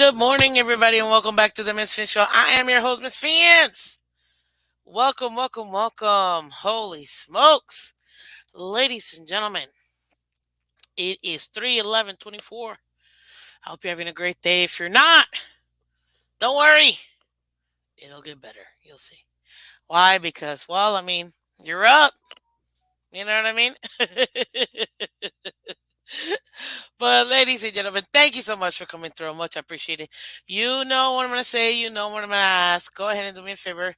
Good morning, everybody, and welcome back to the Miss Finn Show. I am your host, Miss Fins. Welcome, welcome, welcome. Holy smokes. Ladies and gentlemen, it is 3/11/24. I hope you're having a great day. If you're not, don't worry. It'll get better. You'll see. Why? Because, well, I mean, you're up. You know what I mean? But, ladies and gentlemen, thank you so much for coming through. Much appreciated. You know what I'm going to say. You know what I'm going to ask. Go ahead and do me a favor.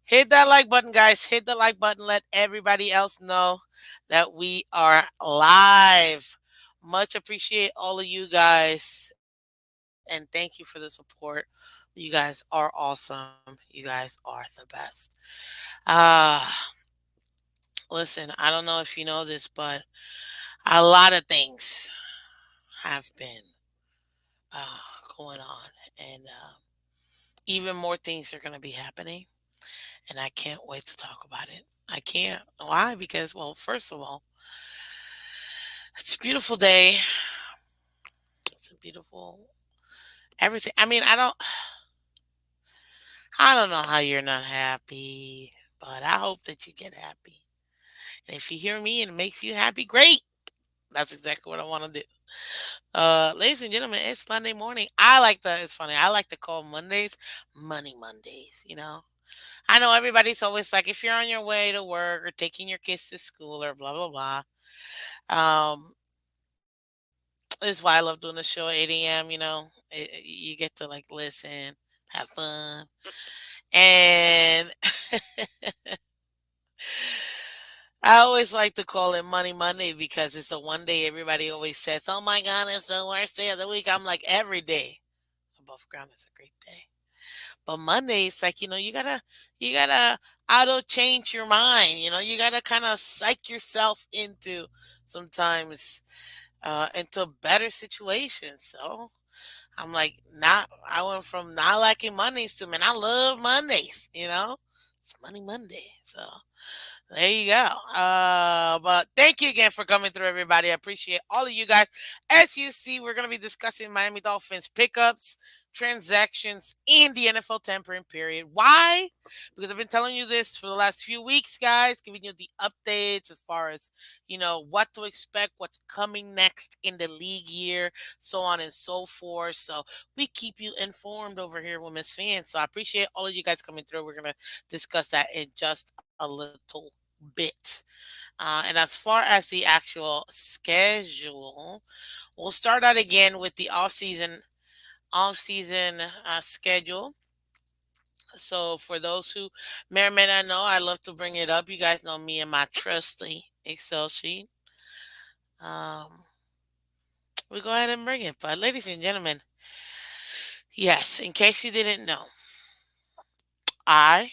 Hit that like button, guys. Hit the like button. Let everybody else know that we are live. Much appreciate all of you guys. And thank you for the support. You guys are awesome. You guys are the best. Uh, Listen, I don't know if you know this, but a lot of things have been uh, going on. And even more things are going to be happening. And I can't wait to talk about it. I can't. Why? Because, well, first of all, it's a beautiful day. It's a beautiful everything. I mean, I don't know how you're not happy, but I hope that you get happy. And if you hear me and it makes you happy, great. That's exactly what I want to do. Ladies and gentlemen, it's Monday morning. It's funny. I like to call Mondays Money Mondays, you know. I know everybody's always like, if you're on your way to work or taking your kids to school or blah, blah, blah. This is why I love doing the show at 8 a.m. You get to like listen, have fun. And I always like to call it Money Monday because it's the one day everybody always says, oh my God, it's the worst day of the week. I'm like, every day above ground is a great day. But Monday, it's like, you gotta auto change your mind. You gotta kind of psych yourself sometimes into better situations. So I'm like, not. I went from not liking Mondays to, man, I love Mondays. It's Money Monday. So there you go. But thank you again for coming through, everybody. I appreciate all of you guys. As you see, we're going to be discussing Miami Dolphins pickups, transactions, and the NFL tampering period. Why? Because I've been telling you this for the last few weeks, guys, giving you the updates as far as, what to expect, what's coming next in the league year, so on and so forth. So we keep you informed over here with Miss Fans. So I appreciate all of you guys coming through. We're going to discuss that in just a little bit. And as far as the actual schedule, we'll start out again with the off season schedule. So for those who may or may not know, I love to bring it up. You guys know me and my trusty Excel sheet. Um, we go ahead and bring it. But ladies and gentlemen, yes, in case you didn't know, I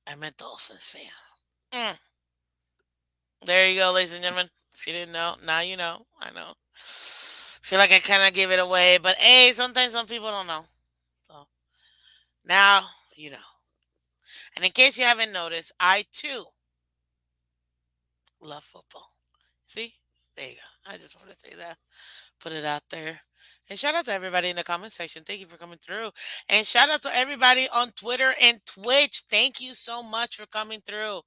am a Dolphins fan. Mm, there you go, ladies and gentlemen. If you didn't know, now you know. I know. Feel like I kind of gave it away, but hey, sometimes some people don't know. So now you know. And in case you haven't noticed, I too love football. See? There you go. I just want to say that. Put it out there. And shout out to everybody in the comment section. Thank you for coming through. And shout out to everybody on Twitter and Twitch. Thank you so much for coming through.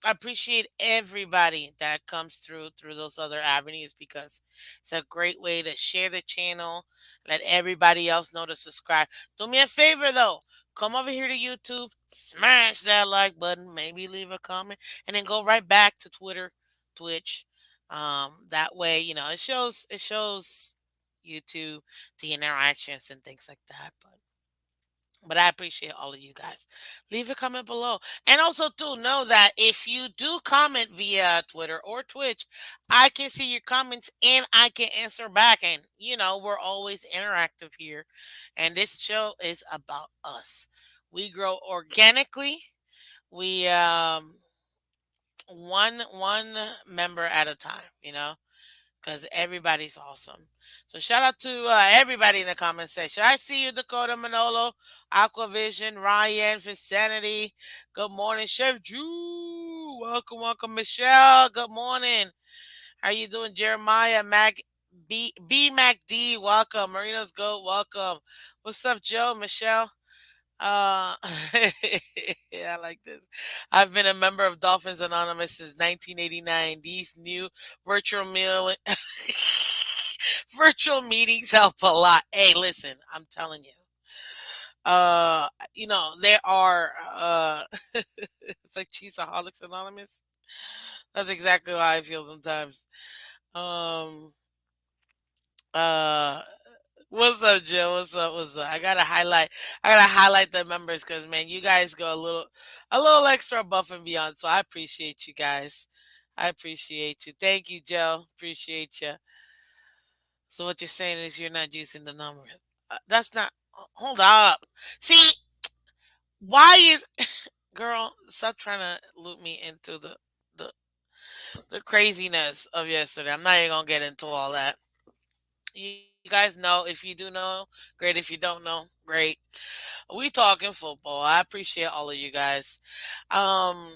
I appreciate everybody that comes through those other avenues because it's a great way to share the channel, let everybody else know to subscribe. Do me a favor though, come over here to YouTube, smash that like button, maybe leave a comment, and then go right back to Twitter, Twitch. That way, it shows YouTube the interactions and things like that. But I appreciate all of you guys. Leave a comment below. And also, too, know that if you do comment via Twitter or Twitch, I can see your comments and I can answer back. And, we're always interactive here. And this show is about us. We grow organically. We, one member at a time, because everybody's awesome. So shout out to everybody in the comment section. I see you, Dakota Manolo, Aquavision, Ryan, Vicinity. Good morning, Chef Drew. Welcome, welcome, Michelle. Good morning. How you doing, Jeremiah? Mac D. Welcome. Marina's Goat. Welcome. What's up, Joe? Michelle? Uh, yeah, I like this. I've been a member of Dolphins Anonymous since 1989. These new virtual meal virtual meetings help a lot. Hey, listen, I'm telling you. There are it's like Cheeseaholics Anonymous. That's exactly how I feel sometimes. Um uh What's up, Joe? What's up? What's up? I gotta highlight the members because man, you guys go a little extra above and beyond. So I appreciate you guys. I appreciate you. Thank you, Joe. Appreciate you. So what you're saying is you're not using the number. That's not. Hold up. See, why girl? Stop trying to loop me into the the craziness of yesterday. I'm not even gonna get into all that. You guys know. If you do know, great. If you don't know, great. We talking football. I appreciate all of you guys. Um,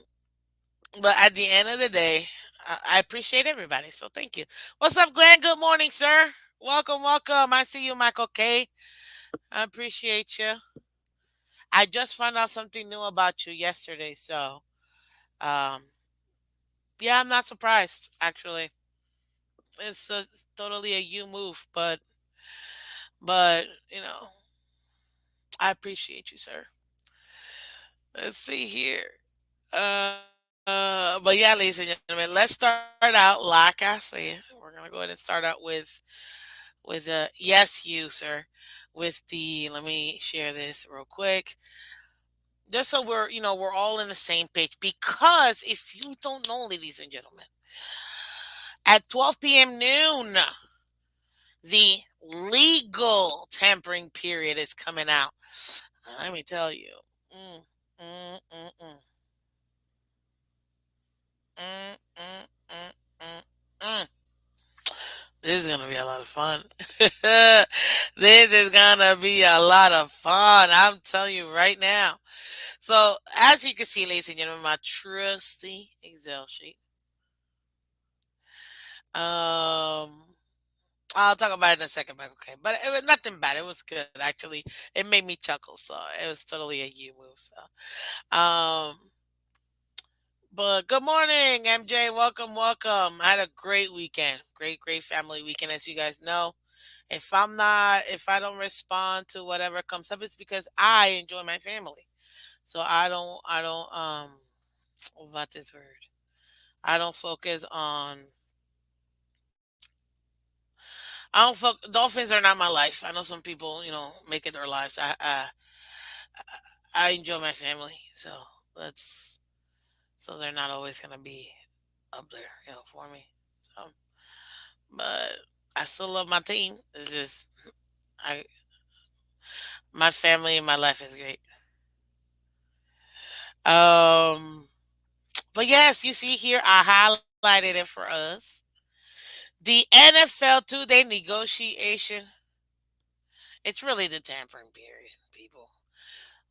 but at the end of the day, I appreciate everybody. So thank you. What's up, Glenn? Good morning, sir. Welcome, welcome. I see you, Michael K. I appreciate you. I just found out something new about you yesterday, so um, yeah, I'm not surprised. Actually, it's totally a you move, but I appreciate you, sir. Let's see here. But yeah, ladies and gentlemen, let's start out like I said. We're gonna go ahead and start out with yes, you sir, with the let me share this real quick, just so we're all in the same page. Because if you don't know, ladies and gentlemen, at 12 p.m. noon, the legal tampering period is coming out. Let me tell you. Mm, mm, mm, mm, mm, mm, mm, mm, mm. This is gonna be a lot of fun. This is gonna be a lot of fun. I'm telling you right now. So, as you can see, ladies and gentlemen, my trusty Excel sheet. Um, I'll talk about it in a second, but okay. But it was nothing bad. It was good actually. It made me chuckle, so it was totally a you move. So, but good morning, MJ. Welcome, welcome. I had a great weekend. Great, great family weekend, as you guys know. If I don't respond to whatever comes up, it's because I enjoy my family. So what is word? I don't focus on. Dolphins are not my life. I know some people, make it their lives. I enjoy my family, so that's so they're not always gonna be up there, for me. So, but I still love my team. It's just I my family and my life is great. Um, but yes, you see here I highlighted it for us. The NFL 2 day negotiation. It's really the tampering period, people.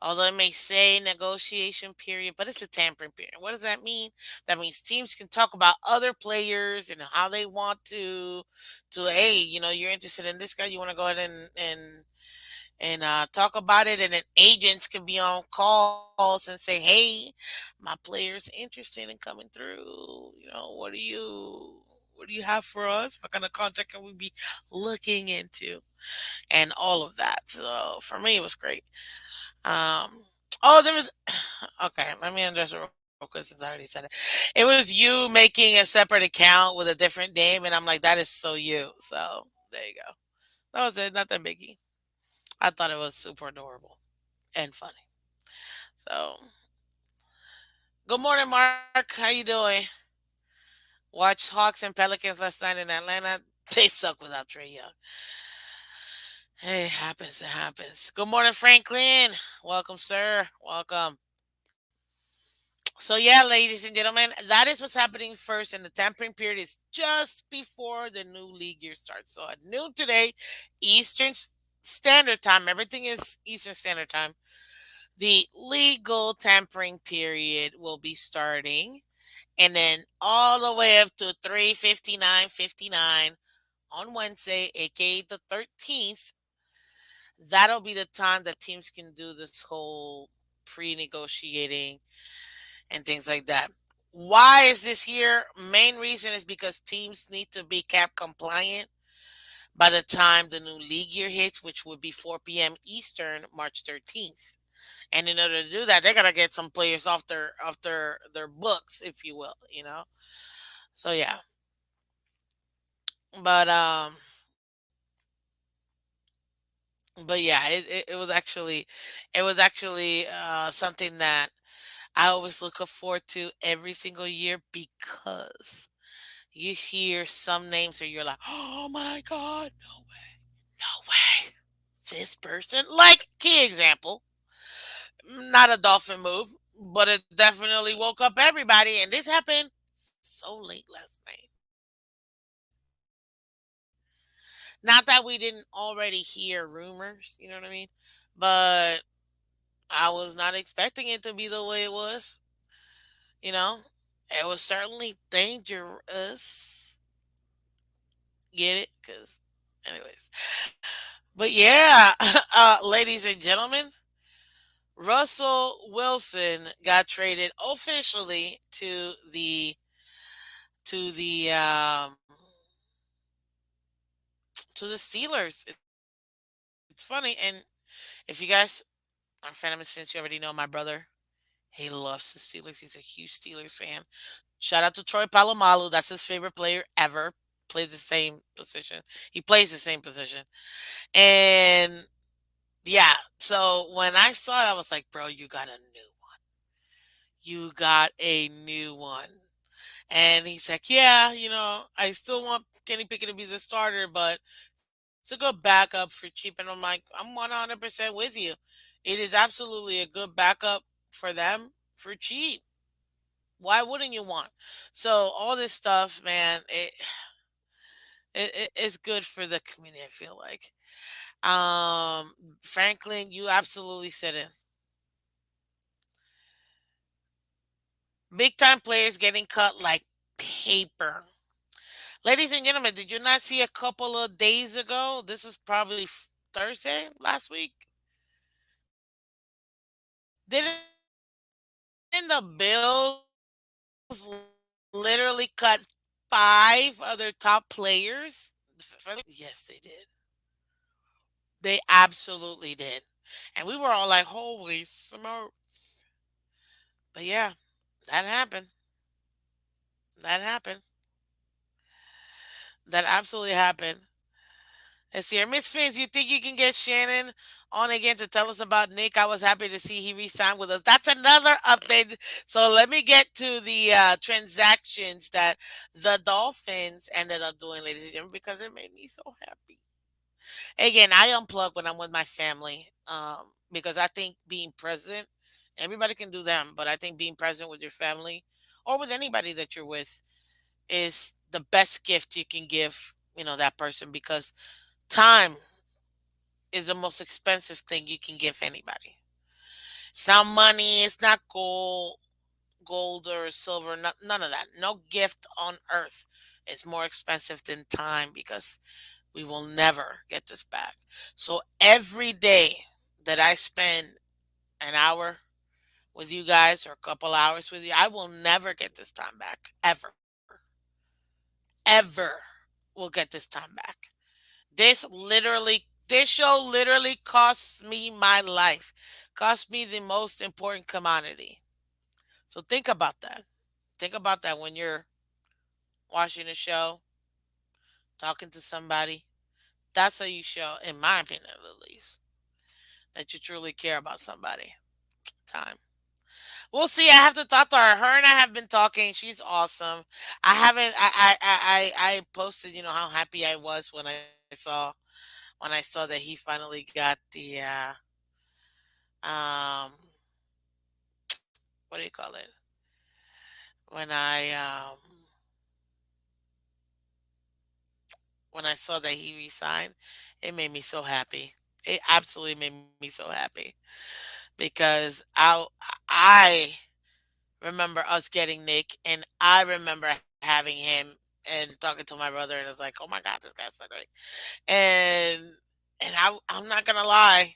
Although it may say negotiation period, but it's a tampering period. What does that mean? That means teams can talk about other players and how they want to hey, you're interested in this guy, you want to go ahead and talk about it, and then agents can be on calls and say, hey, my player's interested in coming through. What do you have for us? What kind of contact can we be looking into? And all of that. So for me, it was great. Um, oh, there was. Okay, let me address it real quick since I already said it. It was you making a separate account with a different name, and I'm like, that is so you. So there you go. That was it. Nothing biggie. I thought it was super adorable and funny. So good morning, Mark. How you doing? Watched Hawks and Pelicans last night in Atlanta. They suck without Trey Young. Hey, it happens. It happens. Good morning, Franklin. Welcome, sir. Welcome. So yeah, ladies and gentlemen, that is what's happening first, and the tampering period is just before the new league year starts. So at noon today, Eastern Standard Time, everything is Eastern Standard Time. The legal tampering period will be starting, and then all the way up to 3:59:59 on Wednesday, aka the 13th. That'll be the time that teams can do this whole pre-negotiating and things like that. Why is this here? Main reason is because teams need to be cap compliant by the time the new league year hits, which would be 4 p.m. Eastern, March 13th. And in order to do that, they gotta get some players off their books, if you will, So yeah, but but yeah, it was actually something that I always look forward to every single year because you hear some names where you're like, oh my God, no way. This person, like, key example, not a dolphin move, but it definitely woke up everybody. And this happened so late last night. Not that we didn't already hear rumors, you know what I mean? But I was not expecting it to be the way it was, you know? It was certainly dangerous. Get it? Because, anyways. But yeah, ladies and gentlemen, Russell Wilson got traded officially to the to the Steelers. It's funny, and if you guys are fan of Miss Finch, you already know my brother. He loves the Steelers. He's a huge Steelers fan. Shout out to Troy Polamalu. That's his favorite player ever. Plays the same position. He plays the same position. And yeah, so when I saw it, I was like, bro, you got a new one. You got a new one. And he's like, yeah, I still want Kenny Pickett to be the starter, but it's a good backup for cheap. And I'm like, I'm 100% with you. It is absolutely a good backup for them for cheap. Why wouldn't you want? So all this stuff, man, it's good for the community. I feel like, Franklin, you absolutely said it. Big time players getting cut like paper. Ladies and gentlemen, did you not see a couple of days ago? This is probably Thursday last week. Didn't the Bills literally cut five other top players for the league? Yes, they did. They absolutely did. And we were all like, holy smokes. But yeah, that happened. That happened. That absolutely happened. Let's see here. Miss Fins, you think you can get Shannon on again to tell us about Nick? I was happy to see he re-signed with us. That's another update. So let me get to the transactions that the Dolphins ended up doing, ladies and gentlemen, because it made me so happy. Again, I unplug when I'm with my family because I think being present, everybody can do them, but I think being present with your family or with anybody that you're with is the best gift you can give, that person because time is the most expensive thing you can give anybody. It's not money, it's not gold or silver, none of that. No gift on earth is more expensive than time because we will never get this back. So every day that I spend an hour with you guys or a couple hours with you, I will never get this time back. Ever. Ever will get this time back. This show literally costs me my life. Cost me the most important commodity. So think about that. Think about that when you're watching a show, talking to somebody. That's how you show, in my opinion at least, that you truly care about somebody. Time. We'll see. I have to talk to her. Her and I have been talking. She's awesome. I haven't. I posted. How happy I was when I saw that he finally got the um what do you call it? When I saw that he resigned, it made me so happy. It absolutely made me so happy because I remember us getting Nick, and I remember having him and talking to my brother, and it's like, oh my god, this guy's so great. And I'm not gonna lie,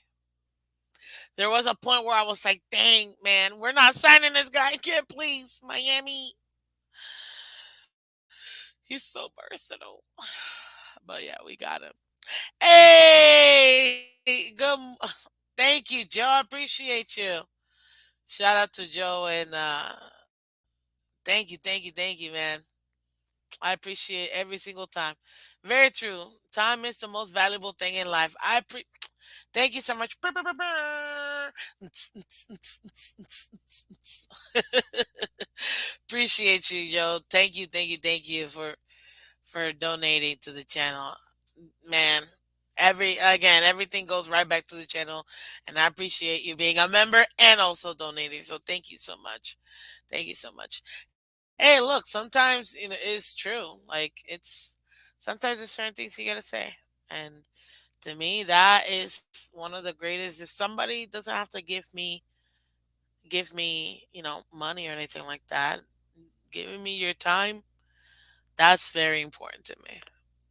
there was a point where I was like, dang man, we're not signing this guy again, please, Miami. He's so versatile. But yeah, we got him. Hey, good. Thank you, Joe. I appreciate you. Shout out to Joe and thank you, man. I appreciate every single time. Very true. Time is the most valuable thing in life. Thank you so much. Appreciate you, Joe. Thank you for donating to the channel. Man, everything goes right back to the channel, and I appreciate you being a member and also donating. So thank you so much. Thank you so much. Hey, look, sometimes it's true. Like sometimes there's certain things you gotta say, and to me that is one of the greatest. If somebody doesn't have to give me money or anything like that, giving me your time, that's very important to me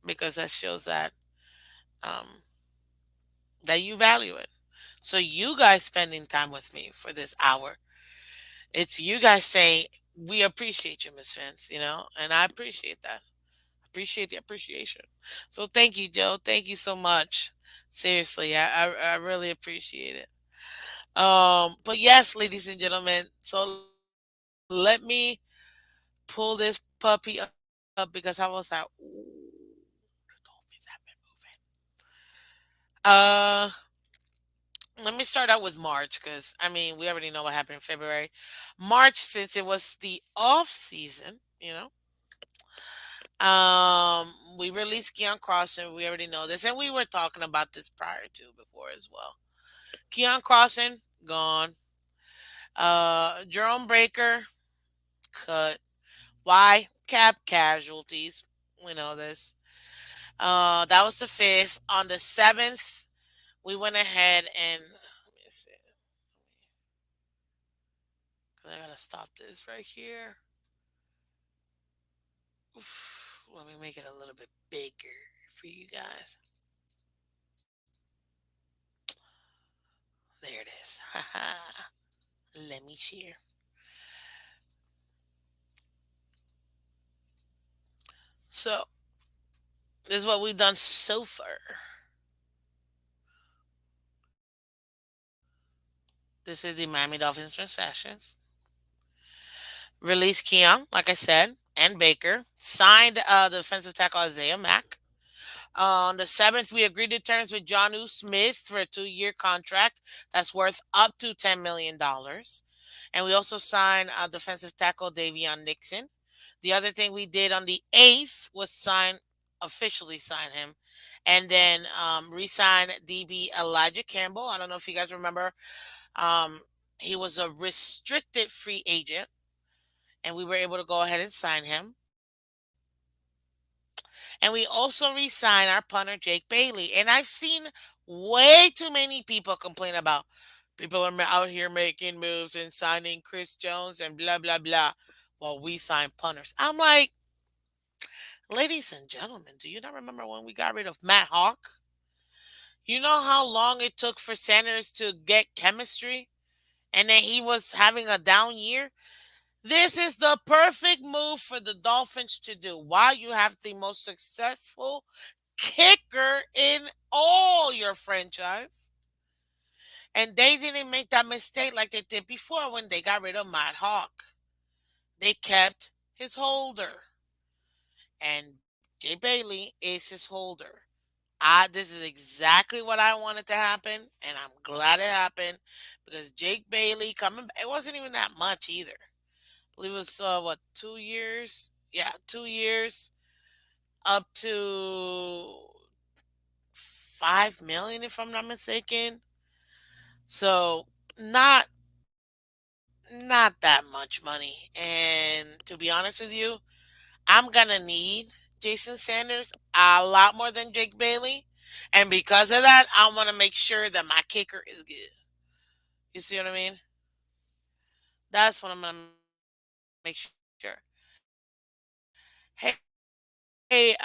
because that shows um that you value it. So you guys spending time with me for this hour, it's you guys saying we appreciate you, Miss Vince, and I appreciate that. Appreciate the appreciation. So thank you, Joe. Thank you so much. Seriously, I really appreciate it. But yes, ladies and gentlemen, so let me pull this puppy up because I was like, ooh, the Dolphins have been moving. Uh, Let me start out with March because we already know what happened in February. March, since it was the off season, we released Keon Crossan. We already know this, and we were talking about this prior to before as well. Keon Crossan gone. Jerome Breaker cut. Why? Cap casualties. We know this. That was the fifth. On the seventh, we went ahead and let me see. I gotta stop this right here. Oof, let me make it a little bit bigger for you guys. There it is. Haha. Let me share. So this is what we've done so far. This is the Miami Dolphins transactions. Released Keon, like I said, and Baker. Signed the defensive tackle Isaiah Mack. On the 7th, we agreed to terms with Johnu Smith for a 2-year contract that's worth up to $10 million. And we also signed defensive tackle Davion Nixon. The other thing we did on the 8th was officially sign him, and then re-sign DB Elijah Campbell. I don't know if you guys remember. Um, he was a restricted free agent, and we were able to go ahead and sign him. And we also re-signed our punter Jake Bailey. And I've seen way too many people complain about people are out here making moves and signing Chris Jones and blah blah blah while we sign punters. I'm like, ladies and gentlemen, do you not remember when we got rid of Matt Hawk? You know how long it took for Sanders to get chemistry and then he was having a down year? This is the perfect move for the Dolphins to do while you have the most successful kicker in all your franchise. And they didn't make that mistake like they did before when they got rid of Matt Hawk. They kept his holder. And Jay Bailey is his holder. This is exactly what I wanted to happen, and I'm glad it happened because Jake Bailey coming. It wasn't even that much either. I believe it was what, 2 years? Yeah, 2 years, up to 5 million if I'm not mistaken. So not not that much money. And to be honest with you, I'm gonna need Jason Sanders a lot more than Jake Bailey. And because of that, I want to make sure that my kicker is good. You see what I mean? That's what I'm gonna make sure. Hey,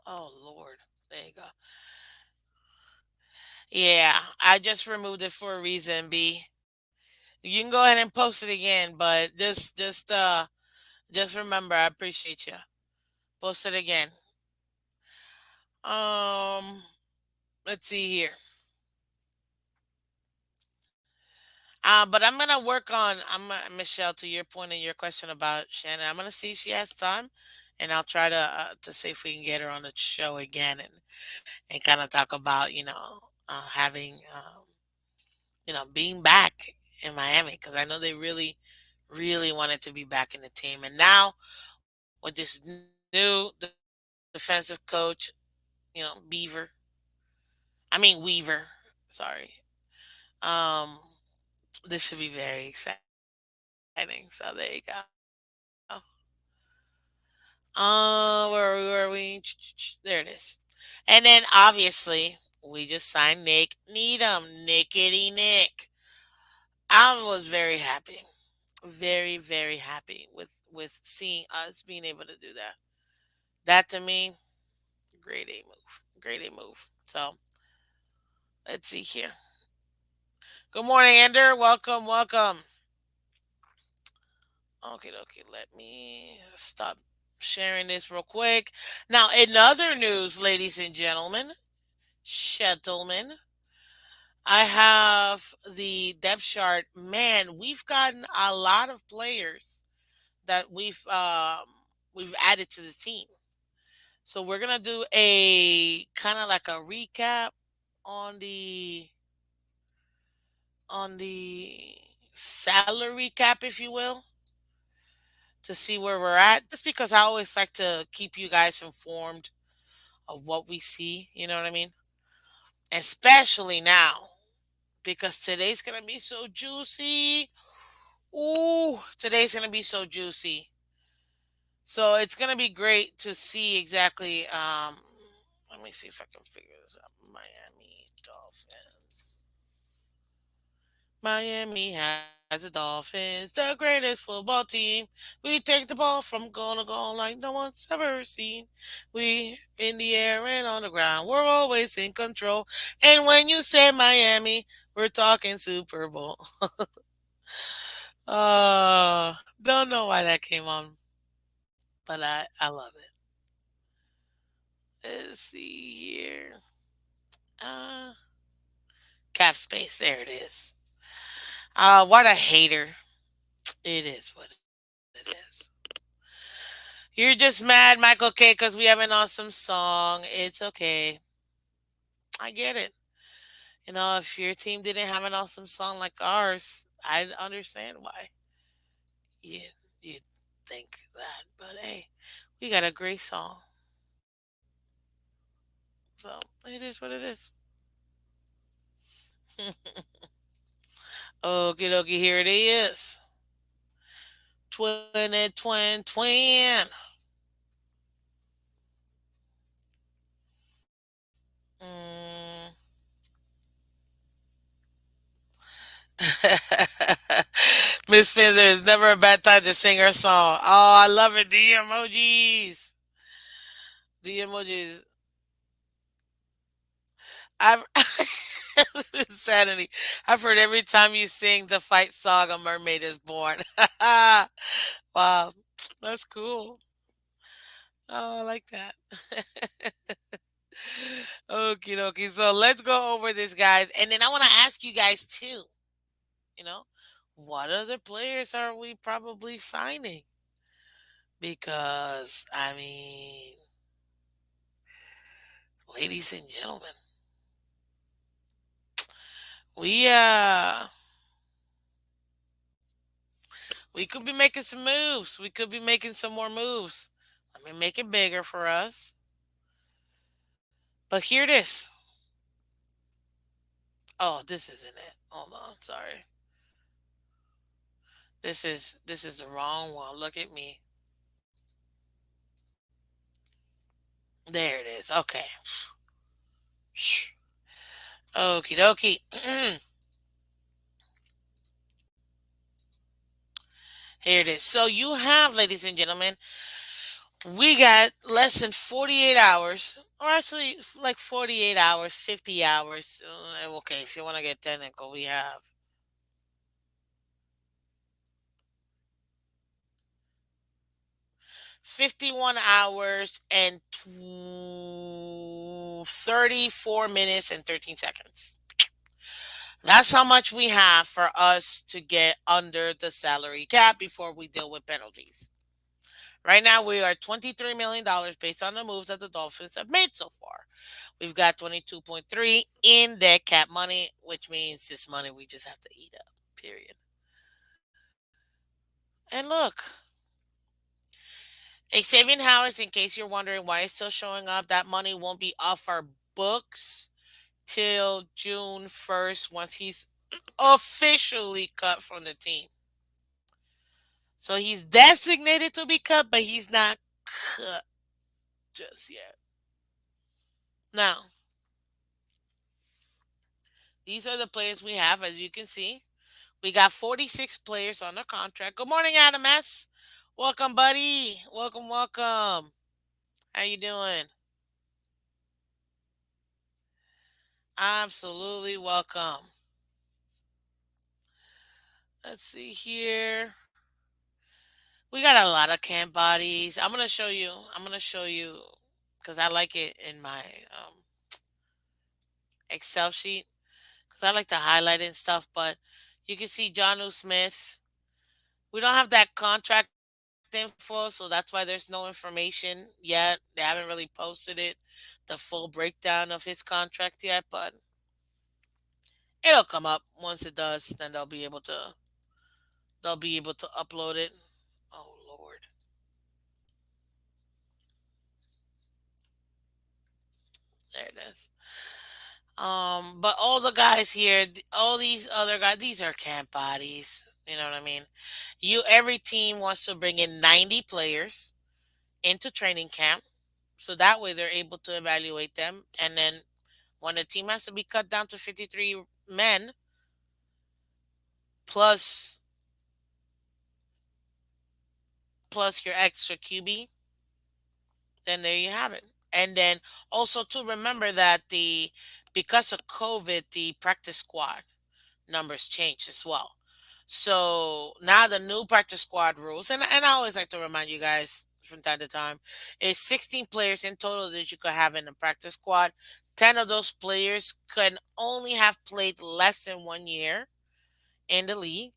oh Lord, there you go. Yeah, I just removed it for a reason, B. You can go ahead and post it again, but just remember, I appreciate you. Post it again. Um, let's see here. But I'm gonna work on. Michelle, to your point and your question about Shannon. I'm gonna see if she has time, and I'll try to see if we can get her on the show again and kind of talk about having being back in Miami because I know they really really wanted to be back in the team, and now with this new defensive coach, Beaver. Weaver. Sorry. Um, this should be very exciting. So there you go. Where were we? There it is. And then obviously we just signed Nick Needham, Nickety Nick. I was very happy, very very happy with seeing us being able to do that. That to me, grade A move, grade A move. So let's see here. Good morning, Ender. Welcome, welcome. Okay, okay. Let me stop sharing this real quick. Now, in other news, ladies and gentlemen, I have the depth chart. Man, we've gotten a lot of players that we've added to the team. So we're gonna do a kind of like a recap on the salary cap, if you will, to see where we're at. Just because I always like to keep you guys informed of what we see. You know what I mean? Especially now because today's gonna be so juicy. Ooh, today's gonna be so juicy. So it's gonna be great to see exactly. Let me see if I can figure this out. Miami Dolphins. Miami has the Dolphins, the greatest football team. We take the ball from goal to goal like no one's ever seen. We in the air and on the ground. We're always in control. And when you say Miami, We're talking Super Bowl. Don't know why that came on, but I love it. Let's see here. Uh, Cap space. There it is. What a hater. It is what it is. You're just mad, Michael K, because we have an awesome song. It's okay. I get it. You know, if your team didn't have an awesome song like ours, I'd understand why you you think that. But hey, we got a great song, so it is what it is. Okie dokie, here it is. 2020. Mm. Miss Phins, there's never a bad time to sing her song. Oh, I love it. The emojis. The emojis. I've insanity. I've heard every time you sing the fight song, a mermaid is born. Wow, that's cool. Oh, I like that. Okie dokie. So let's go over this, guys, and then I want to ask you guys too. You know, what other players are we probably signing? Because I mean, ladies and gentlemen, we uh we could be making some moves. We could be making some more moves. Let me make it bigger for us. But here it is. Oh, this isn't it. Hold on, sorry. This is the wrong one. Look at me. There it is. Okay. Shh. Okie dokie. Here it is. So you have, ladies and gentlemen, we got less than 48 hours, or actually like 48 hours, 50 hours. Okay, if you want to get technical, we have 51 hours and 34 minutes and 13 seconds. That's how much we have for us to get under the salary cap before we deal with penalties. Right now, we are $23 million based on the moves that the Dolphins have made so far. We've got 22.3 in dead cap money, which means just money we just have to eat up. Period. And look, Xavier Howard, in case you're wondering why it's still showing up, that money won't be off our books till June 1st once he's officially cut from the team. So he's designated to be cut, but he's not cut just yet. Now, these are the players we have, as you can see. We got 46 players on the contract. Good morning, Adam S. Welcome, buddy. Welcome, welcome. How you doing? Absolutely welcome. Let's see here. We got a lot of camp bodies. I'm gonna show you. I'm gonna show you because I like it in my Excel sheet because I like to highlight it and stuff. But you can see John Smith. We don't have that contract info, so that's why there's no information yet. They haven't really posted it, the full breakdown of his contract yet, but it'll come up. Once it does, then they'll be able to upload it. Oh Lord. There it is. But all the guys here, all these other guys, these are camp bodies. You know what I mean? Every team wants to bring in 90 players into training camp, so that way they're able to evaluate them. And then when the team has to be cut down to 53 men plus plus your extra QB, then there you have it. And then also to remember that the because of COVID, the practice squad. numbers changed as well. So now the new practice squad rules, and I always like to remind you guys from time to time, is 16 players in total that you could have in the practice squad. 10 of those players can only have played less than 1 year in the league,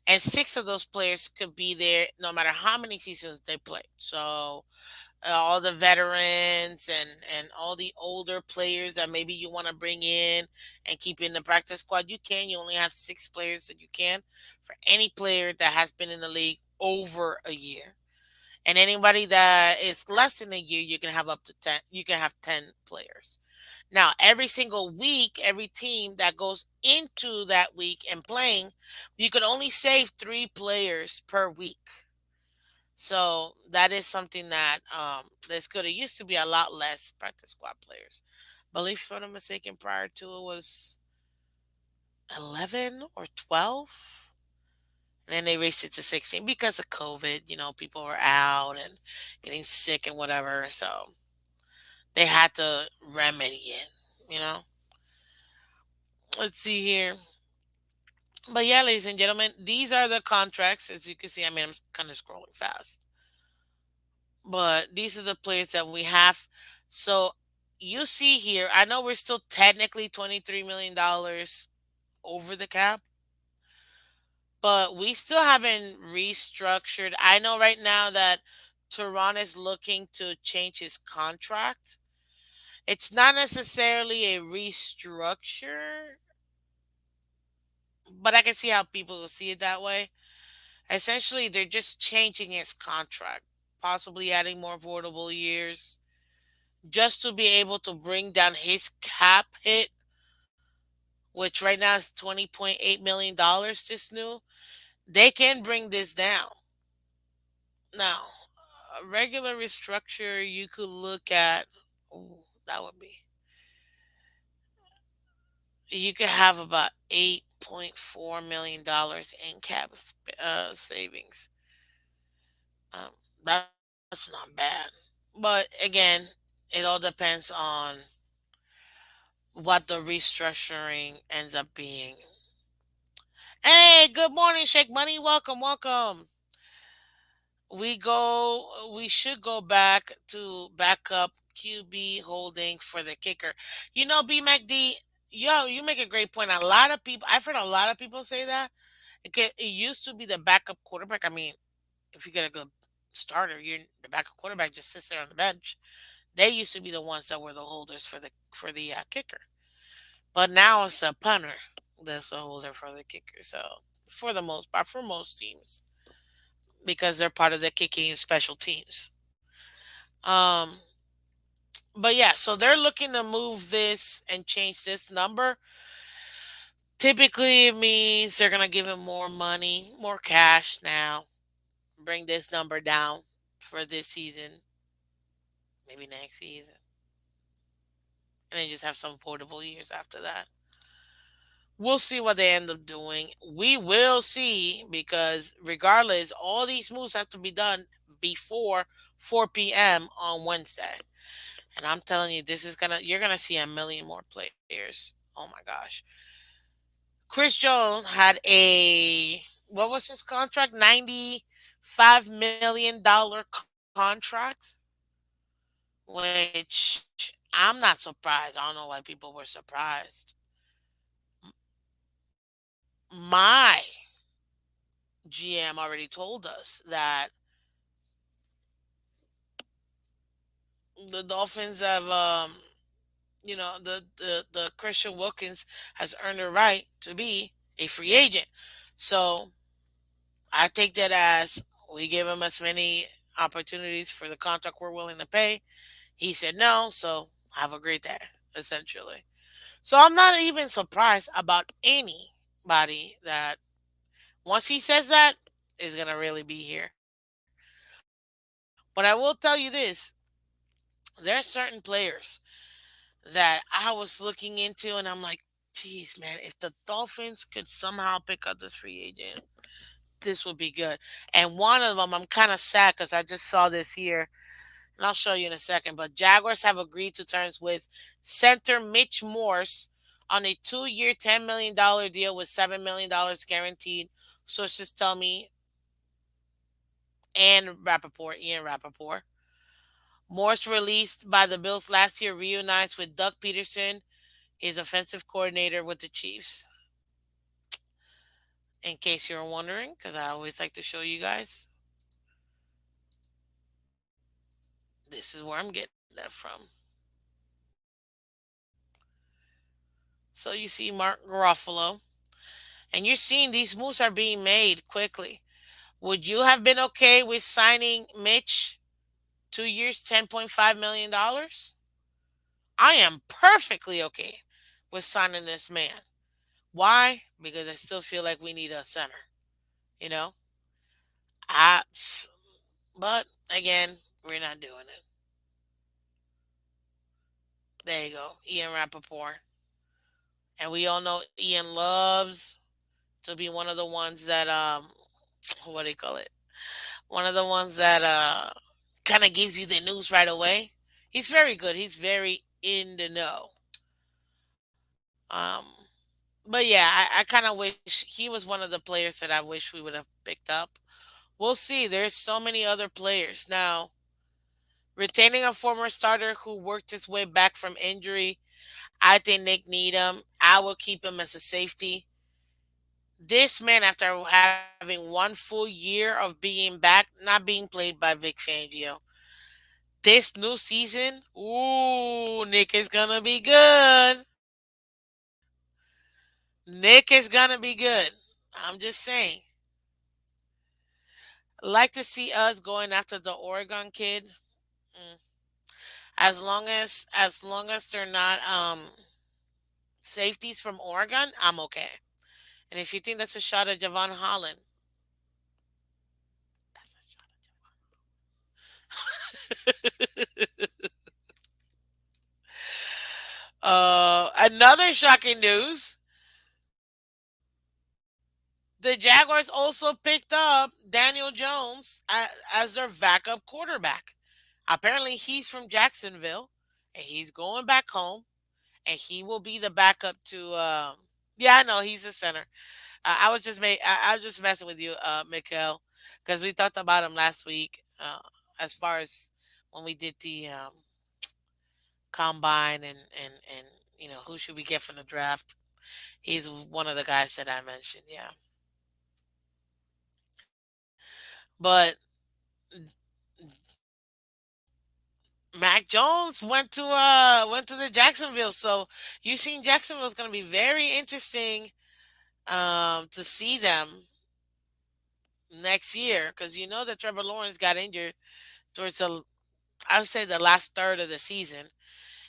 and six of those players could be there no matter how many seasons they played. So all the veterans and all the older players that maybe you want to bring in and keep in the practice squad, you can. You only have six players that you can for any player that has been in the league over a year. And anybody that is less than a year, you can have up to 10. You can have 10 players. Now, every single week, every team that goes into that week and playing, you can only save three players per week. So that is something that that's good. It used to be a lot less practice squad players. Believe if I'm not mistaken, prior to it was 11 or 12. And then they raised it to 16 because of COVID. People were out and getting sick and whatever. So they had to remedy it, you know. Let's see here. But yeah, ladies and gentlemen, these are the contracts. As you can see, I mean, I'm kind of scrolling fast. But these are the players that we have. So you see here, I know we're still technically $23 million over the cap, but we still haven't restructured. I know right now that Tehran is looking to change his contract. It's not necessarily a restructure, but I can see how people will see it that way. Essentially, they're just changing his contract, possibly adding more voidable years just to be able to bring down his cap hit, which right now is $20.8 million this new. They can bring this down. Now, a regular restructure, you could look at, ooh, that would be, you could have about $8.4 million in savings. Um, that's not bad. But again, it all depends on what the restructuring ends up being. Hey, good morning, Shake Money. Welcome, welcome. We should go back to backup QB holding for the kicker. BMACD, you make a great point. A lot of people, I've heard a lot of people say that. It used to be the backup quarterback. I mean, if you get a good starter, the backup quarterback just sits there on the bench. They used to be the ones that were the holders for the kicker. But now it's a punter that's the holder for the kicker. So for the most part, for most teams, because they're part of the kicking and special teams. Um, but yeah, so they're looking to move this and change this number. Typically, it means they're gonna give him more money, more cash now. Bring this number down for this season, maybe next season, and then just have some affordable years after that. We'll see what they end up doing. We will see because regardless, all these moves have to be done before 4 p.m. on Wednesday. And I'm telling you, you're gonna see a million more players. Oh my gosh. Chris Jones had what was his contract? $95 million contract, which I'm not surprised. I don't know why people were surprised. My GM already told us that the Dolphins have the Christian Wilkins has earned a right to be a free agent. So I take that as we give him as many opportunities for the contract we're willing to pay. He said no, so have a great day, essentially. So I'm not even surprised about anybody that once he says that is gonna really be here. But I will tell you this: there are certain players that I was looking into, and I'm like, geez, man, if the Dolphins could somehow pick up this free agent, this would be good. And one of them, I'm kind of sad because I just saw this here, and I'll show you in a second. But Jaguars have agreed to terms with center Mitch Morse on a 2 year, $10 million deal with $7 million guaranteed. Sources tell me, and Rappaport, Ian Rappaport. Morse, released by the Bills last year, reunites with Doug Peterson, his offensive coordinator with the Chiefs. In case you're wondering, because I always like to show you guys, this is where I'm getting that from. So you see Mark Garofalo, and you're seeing these moves are being made quickly. Would you have been okay with signing Mitch 2 years, $10.5 million? I am perfectly okay with signing this man. Why? Because I still feel like we need a center. You know, I. But again, we're not doing it. There you go, Ian Rappaport, and we all know Ian loves to be one of the ones that what do you call it? One of the ones that kind of gives you the news right away. He's very good. He's very in the know. Um, but yeah, I kind of wish he was one of the players that I wish we would have picked up. We'll see. There's so many other players now. Retaining a former starter who worked his way back from injury, I think Nick Needham. I will keep him as a safety. This man, after having one full year of being back, not being played by Vic Fangio, this new season, ooh, Nick is gonna be good. Nick is gonna be good. I'm just saying. Like to see us going after the Oregon kid. Mm. As long as they're not safeties from Oregon, I'm okay. And if you think that's a shot at Javon Holland, another shocking news: the Jaguars also picked up Daniel Jones as their backup quarterback. Apparently, he's from Jacksonville, and he's going back home, and he will be the backup to. Yeah, I know he's a center. I was just messing with you, Mikhail, because we talked about him last week. As far as when we did the combine and who should we get from the draft. He's one of the guys that I mentioned. Yeah, but Mac Jones went to the Jacksonville. So you seen Jacksonville is going to be very interesting to see them next year because you know that Trevor Lawrence got injured towards the I would say the last third of the season,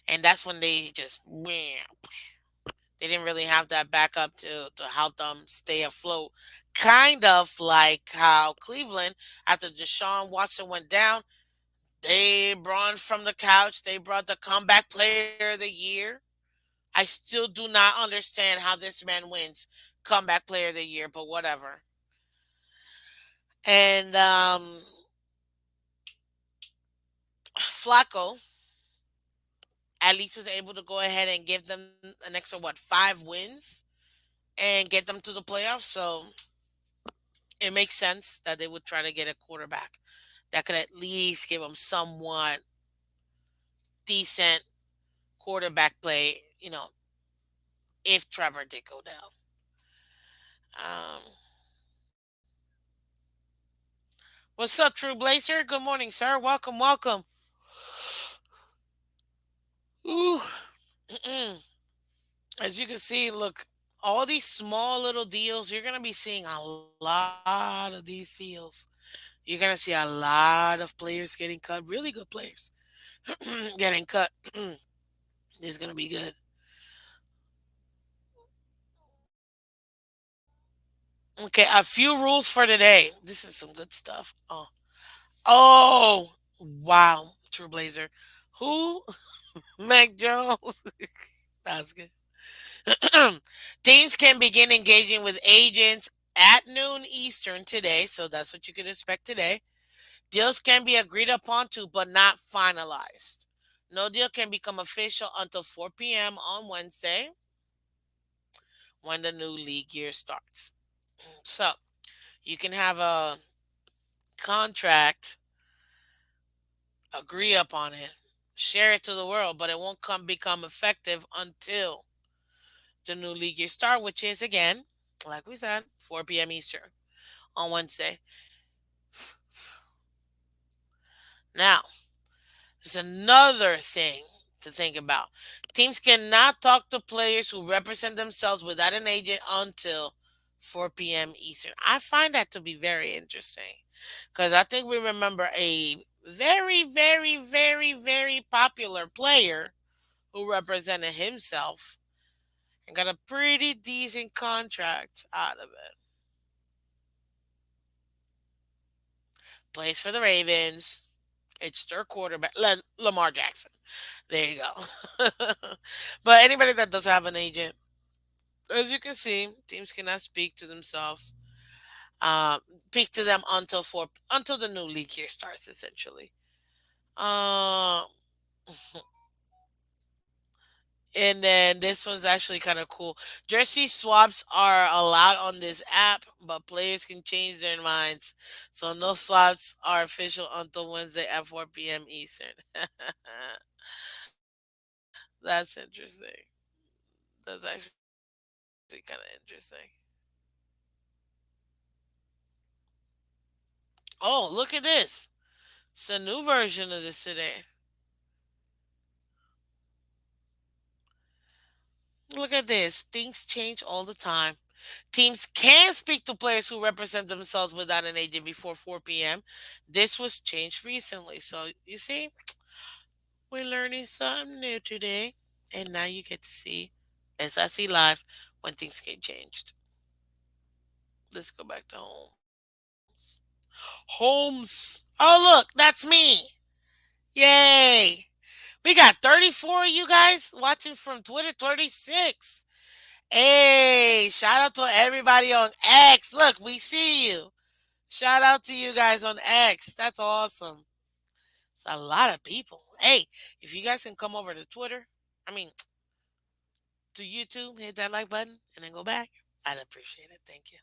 and that's when they just they didn't really have that backup to help them stay afloat. Kind of like how Cleveland, after Deshaun Watson went down, they brought from the couch. They brought the comeback player of the year. I still do not understand how this man wins comeback player of the year, but whatever. And Flacco at least was able to go ahead and give them an extra 5 wins and get them to the playoffs. So it makes sense that they would try to get a quarterback that could at least give them somewhat decent quarterback play. If Trevor did go down. Um, what's up, True Blazer? Good morning, sir. Welcome, welcome. Ooh. As you can see, look, all these small little deals, you're going to be seeing a lot of these deals. You're going to see a lot of players getting cut, really good players getting cut. This is going to be good. Okay, a few rules for today. This is some good stuff. Oh, wow, True Blazer. Who? Mac Jones. That's good. Teams can begin engaging with agents at noon Eastern today, so that's what you can expect today. Deals can be agreed upon to, but not finalized. No deal can become official until 4 p.m. on Wednesday. when the new league year starts. So you can have a contract, agree up on it, share it to the world, but it won't come become effective until the new league year start, which is again, like we said, 4 p.m. Eastern on Wednesday. Now, there's another thing to think about. Teams cannot talk to players who represent themselves without an agent until 4 p.m. Eastern. I find that to be very interesting because I think we remember a very, very, very, very popular player who represented himself and got a pretty decent contract out of it. Plays for the Ravens. It's their quarterback, Lamar Jackson. There you go. But anybody that does have an agent, as you can see, teams cannot speak to themselves, uh, speak to them until the new league year starts. Essentially, um, and then this one's actually kind of cool. Jersey swaps are allowed on this app, but players can change their minds. So no swaps are official until Wednesday at 4 p.m. Eastern. That's interesting. That's actually kind of interesting. Oh, look at this. It's a new version of this today. Look at this. Things change all the time. Teams can speak to players who represent themselves without an agent before 4 p.m. This was changed recently. So you see, we're learning something new today. And now you get to see SIC live when things get changed. Let's go back to Holmes. Holmes. Oh, look, that's me. Yay. We got 34 of you guys watching from Twitter, 36. Hey, shout out to everybody on X. Look, we see you. Shout out to you guys on X. That's awesome. It's a lot of people. Hey, if you guys can come over to Twitter, I mean, to YouTube, hit that like button and then go back, I'd appreciate it. Thank you.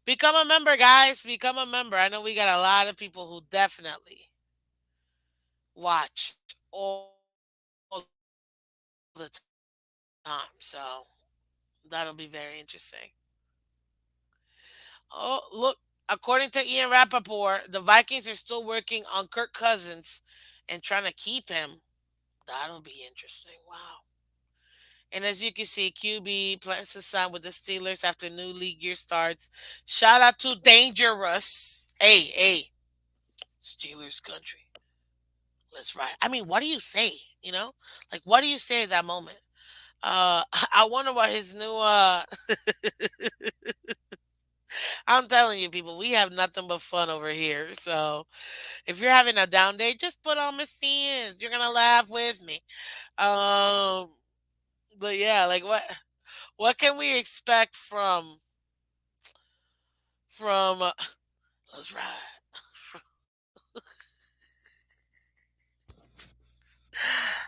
Become a member, guys. Become a member. I know we got a lot of people who definitely watch all the time. So that'll be very interesting. Oh, look. According to Ian Rappaport, the Vikings are still working on Kirk Cousins and trying to keep him. That'll be interesting. Wow. And as you can see, QB plans to sign with the Steelers after new league year starts. Shout out to Dangerous. Hey, hey, Steelers country. Let's ride. I mean, what do you say? You know, like what do you say at that moment? I wonder what his new. I'm telling you, people, we have nothing but fun over here. So if you're having a down day, just put on Miss Phins. You're gonna laugh with me. Um, but yeah, like what can we expect from let's ride.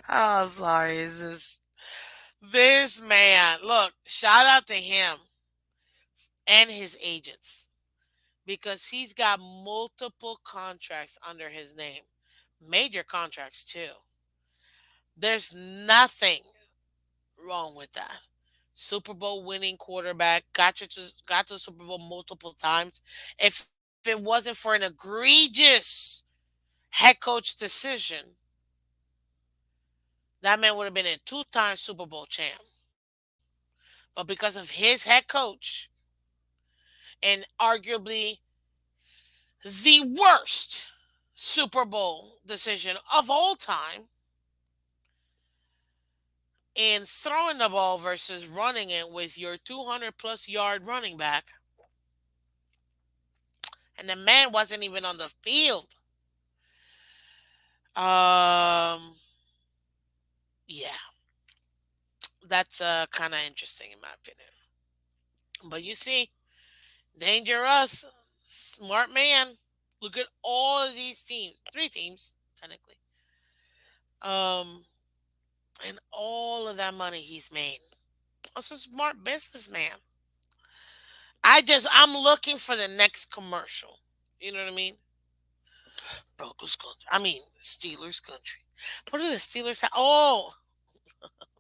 Oh, sorry. This man. Look, shout out to him and his agents because he's got multiple contracts under his name, major contracts too. There's nothing wrong with that. Super Bowl winning quarterback got to the Super Bowl multiple times. If it wasn't for an egregious head coach decision, that man would have been a two-time Super Bowl champ. But because of his head coach and arguably the worst Super Bowl decision of all time in throwing the ball versus running it with your 200 plus yard running back, and the man wasn't even on the field. Um, yeah, that's kind of interesting in my opinion. But you see, dangerous, smart man. Look at all of these teams, three teams technically, um, and all of that money he's made. That's a smart businessman. I'm looking for the next commercial. You know what I mean? Broncos country. I mean Steelers country. What do the Steelers have? Oh,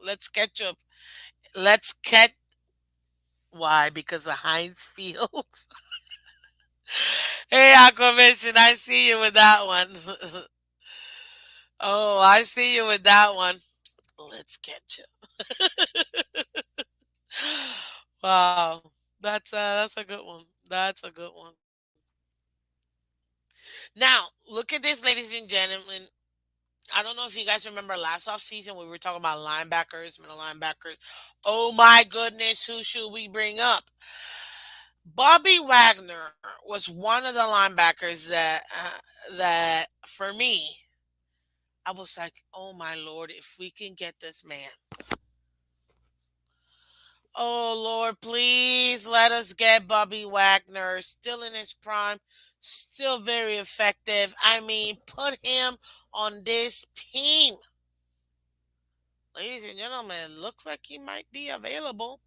let's catch up. Let's catch. Why? Because of Heinz Field. Hey, Aquavision, I see you with that one. Oh, I see you with that one. Let's catch up. Wow, that's a good one. That's a good one. Now, look at this, ladies and gentlemen. I don't know if you guys remember last off season we were talking about linebackers, middle linebackers. Oh my goodness, who should we bring up? Bobby Wagner was one of the linebackers that for me, I was like, oh my lord, if we can get this man, oh Lord, please let us get Bobby Wagner. Still in his prime, still very effective. I mean, put him on this team. Ladies and gentlemen, it looks like he might be available.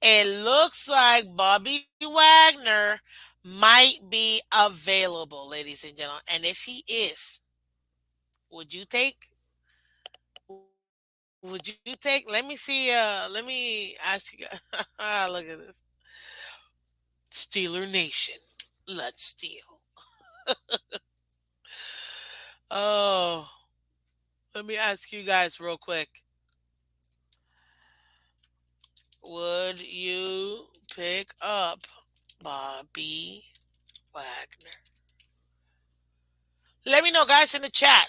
It looks like Bobby Wagner might be available, ladies and gentlemen. And if he is, would you take? Would you take? Let me see. Let me ask you. Look at this. Steeler Nation. Let's steal. Oh, let me ask you guys real quick. Would you pick up Bobby Wagner? Let me know, guys, in the chat.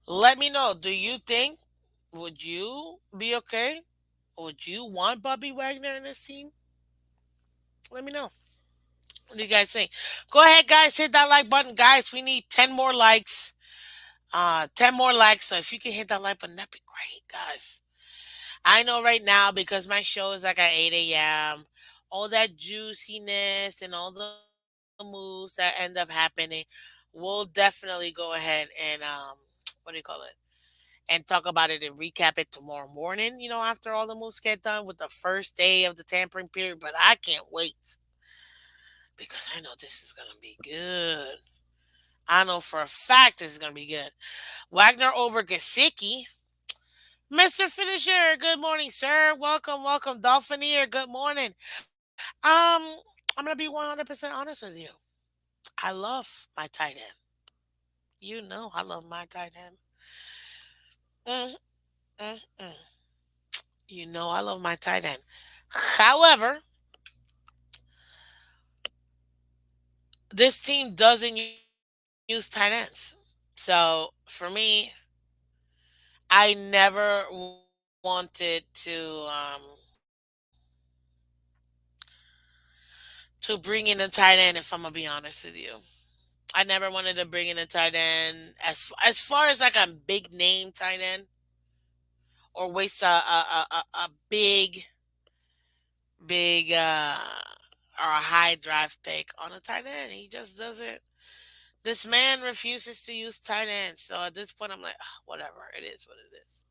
Let me know. Do you think, would you be okay? Would you want Bobby Wagner in this team? Let me know. What do you guys think? Go ahead, guys. Hit that like button. Guys, we need 10 more likes. 10 more likes. So if you can hit that like button, that'd be great, guys. I know right now because my show is like at 8 a.m. All that juiciness and all the moves that end up happening, we'll definitely go ahead and what do you call it? And talk about it and recap it tomorrow morning, after all the moves get done with the first day of the tampering period. But I can't wait because I know this is gonna be good. I know for a fact this is gonna be good. Wagner over Gasicki. Mr. Finisher, good morning, sir. Welcome, welcome, Dolphinier. Good morning. I'm gonna be 100% honest with you. I love my tight end. You know, I love my tight end. Mm, mm, mm. You know, I love my tight end. However, this team doesn't use tight ends. So for me, I never wanted to bring in a tight end. If I'm gonna be honest with you, I never wanted to bring in a tight end as far as like a big name tight end or waste a big or a high draft pick on a tight end. He just doesn't. This man refuses to use tight ends. So at this point, I'm like, "Ugh, whatever. It is what it is.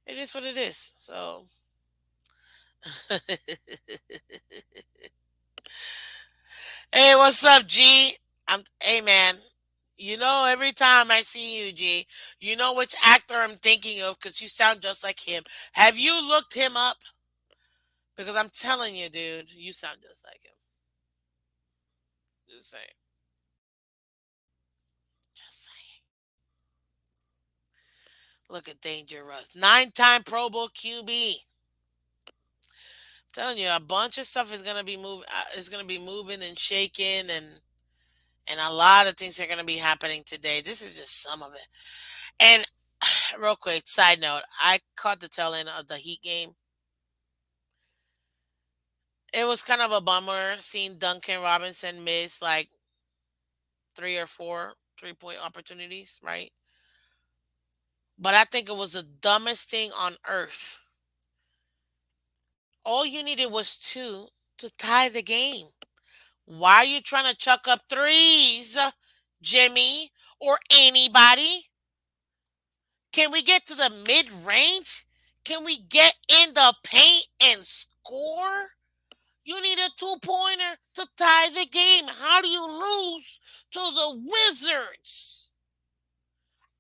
It is what it is." So, hey, what's up, G? Hey, man. You know, every time I see you, G, you know which actor I'm thinking of because you sound just like him. Have you looked him up? Because I'm telling you, dude, you sound just like him. Just saying. Just saying. Look at Dangerous. 9-time Pro Bowl QB. Telling you, a bunch of stuff is gonna be moving and shaking, and a lot of things are gonna be happening today. This is just some of it. And real quick, side note, I caught the tail end of the Heat game. It was kind of a bummer seeing Duncan Robinson miss like 3 or 4 3-point opportunities, right? But I think it was the dumbest thing on earth. All you needed was two to tie the game. Why are you trying to chuck up threes, Jimmy, or anybody? Can we get to the mid range? Can we get in the paint and score? You need a two-pointer to tie the game. How do you lose to the Wizards?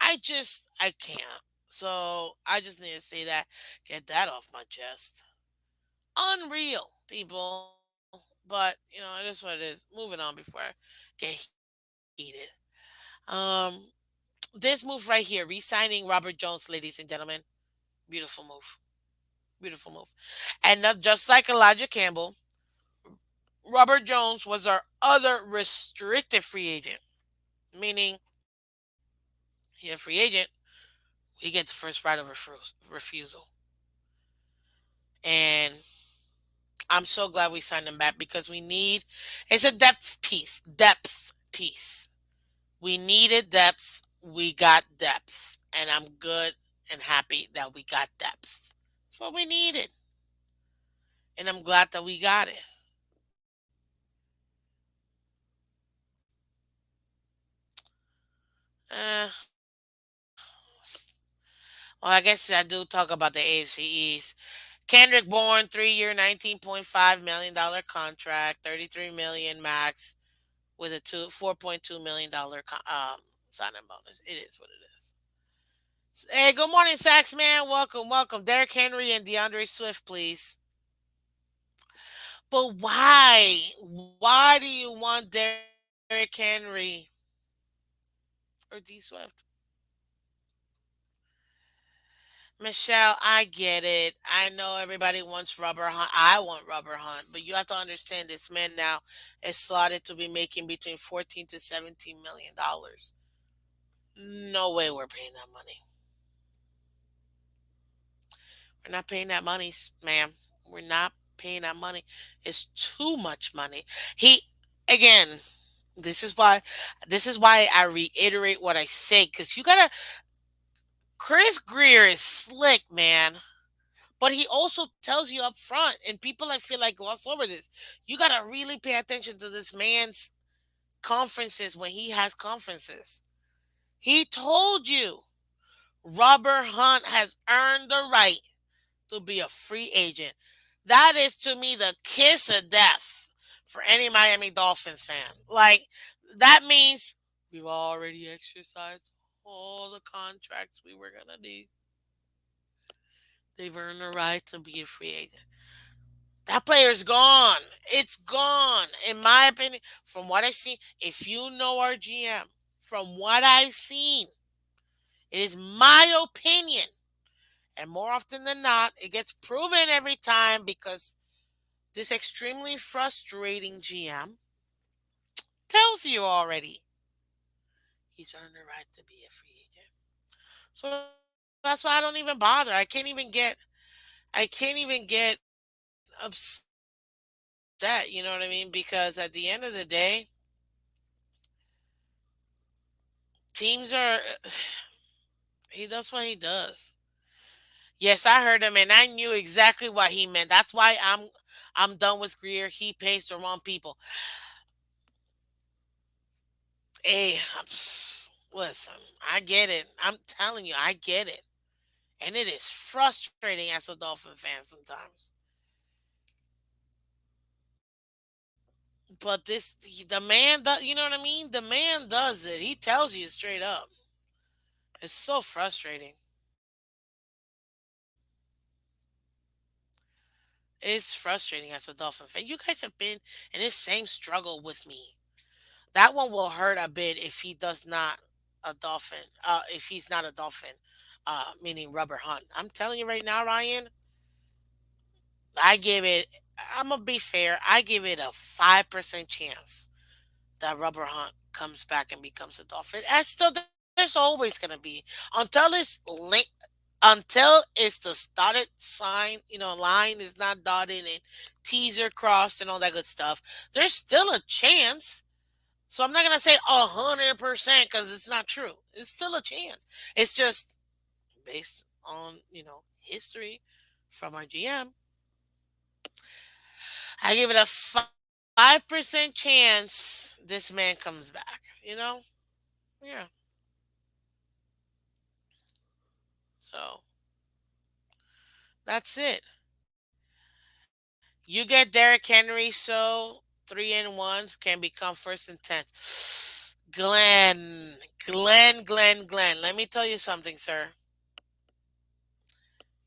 I can't. So I just need to say that, get that off my chest. Unreal, people. But, it is what it is. Moving on before I get heated. Um, this move right here, re-signing Robert Jones, ladies and gentlemen. Beautiful move. Beautiful move. And not just like Elijah Campbell, Robert Jones was our other restricted free agent, meaning he a free agent, he get the first right of refusal. And I'm so glad we signed him back because we need, it's a depth piece. Depth piece. We needed depth. We got depth. And I'm good and happy that we got depth. That's what we needed. And I'm glad that we got it. Uh, well, I guess I do talk about the AFC East. Kendrick Bourne, 3-year, $19.5 million contract, 33 million max with a $4.2 million signing bonus. It is what it is. Hey, good morning, Sax man. Welcome, welcome. Derrick Henry and DeAndre Swift, please. But why? Why do you want Derrick Henry or D Swift? Michelle, I get it. I know everybody wants Rubber Hunt. I want Rubber Hunt, but you have to understand this man now is slotted to be making between 14 to $17 million. No way we're paying that money. We're not paying that money, ma'am. We're not paying that money. It's too much money. He again. This is why. This is why I reiterate what I say because you gotta. Chris Greer is slick, man. But he also tells you up front, and people I feel like gloss over this. You gotta really pay attention to this man's conferences when he has conferences. He told you Robert Hunt has earned the right to be a free agent. That is to me the kiss of death for any Miami Dolphins fan. Like, that means we've already exercised all the contracts we were going to do. They've earned the right to be a free agent. That player's gone. It's gone. In my opinion, from what I've seen, if you know our GM, from what I've seen, it is my opinion. And more often than not, it gets proven every time because this extremely frustrating GM tells you already he's earned the right to be a free agent. So that's why I don't even bother. I can't even get upset, you know what I mean? Because at the end of the day, teams are he does what he does. Yes, I heard him and I knew exactly what he meant. That's why I'm done with Greer. He pays the wrong people. Hey, listen, I get it. I'm telling you, I get it. And it is frustrating as a Dolphin fan sometimes. But the man does, you know what I mean? The man does it. He tells you straight up. It's so frustrating. It's frustrating as a Dolphin fan. You guys have been in this same struggle with me. That one will hurt a bit if he does not a Dolphin. If he's not a Dolphin, meaning Rubber Hunt. I'm telling you right now, Ryan. I give it. I'm gonna be fair. I give it a 5% chance that Rubber Hunt comes back and becomes a Dolphin. And still, there's always gonna be until it's the dotted sign. Line is not dotted and T's are crossed and all that good stuff. There's still a chance. So I'm not gonna say 100% because it's not true. It's still a chance. It's just based on history from our GM. I give it a 5% chance this man comes back. Yeah. So That's it. You get Derrick Henry, so three and ones can become first and 10. Glenn. Let me tell you something, sir.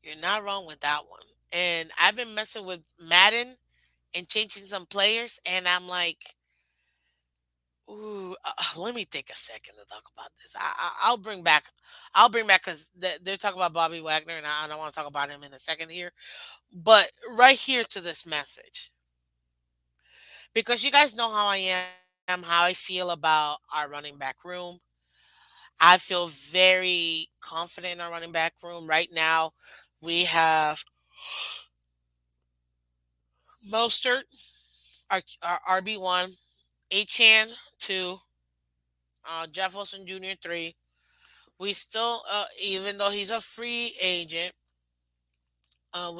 You're not wrong with that one. And I've been messing with Madden and changing some players, and I'm like, ooh, let me take a second to talk about this. I'll bring back because they're talking about Bobby Wagner, and I don't want to talk about him in a second here. But right here to this message, because you guys know how I am, how I feel about our running back room. I feel very confident in our running back room right now. We have Mostert, our RB1, Achan 2, Jeff Wilson Jr. 3. We still, even though he's a free agent,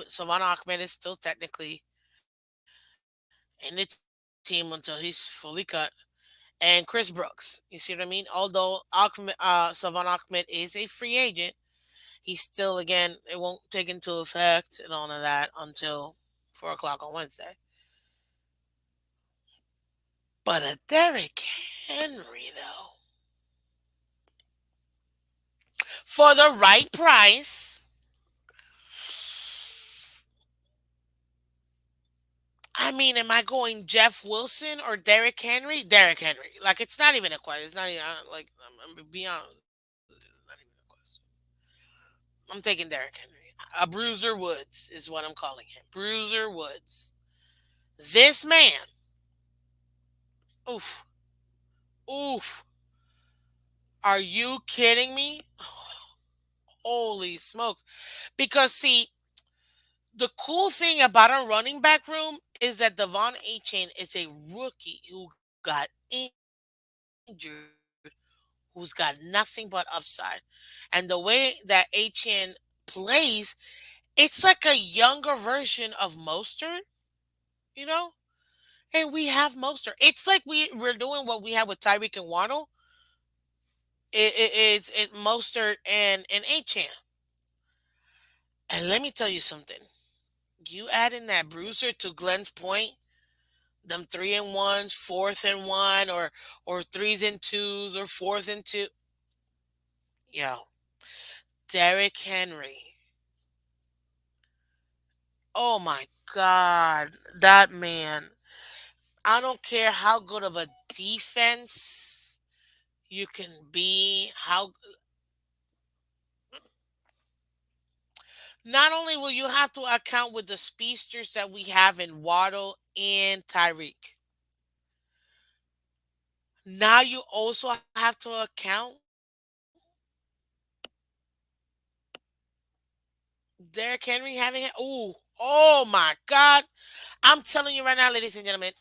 Savon Ahmed is still technically in the team until he's fully cut. And Chris Brooks, you see what I mean? Although Savon Ahmed is a free agent, he's still, again, it won't take into effect and all of that until 4 o'clock on Wednesday. But a Derrick Henry, though, for the right price, I mean, am I going Jeff Wilson or Derrick Henry? Derrick Henry. Like, it's not even a question. It's not even, like, I'm gonna be honest. It's not even a question. I'm taking Derrick Henry. A Bruiser Woods is what I'm calling him. Bruiser Woods. This man, oof, oof. Are you kidding me? Holy smokes. Because, see, the cool thing about our running back room is that Devon Achane is a rookie who got injured, who's got nothing but upside. And the way that Achane plays, it's like a younger version of Mostert, you know? And we have Mostert. It's like we're doing what we have with Tyreek and Waddle. It's Mostert and Achane. And let me tell you something. You add in that bruiser to Glenn's point, them three and ones, fourth and one, or threes and twos, or fourth and two. Yo, Derrick Henry. Oh my God, that man. I don't care how good of a defense you can be. How not only will you have to account with the speedsters that we have in Waddle and Tyreek. Now you also have to account Derrick Henry having it. Ooh, oh my God. I'm telling you right now, ladies and gentlemen.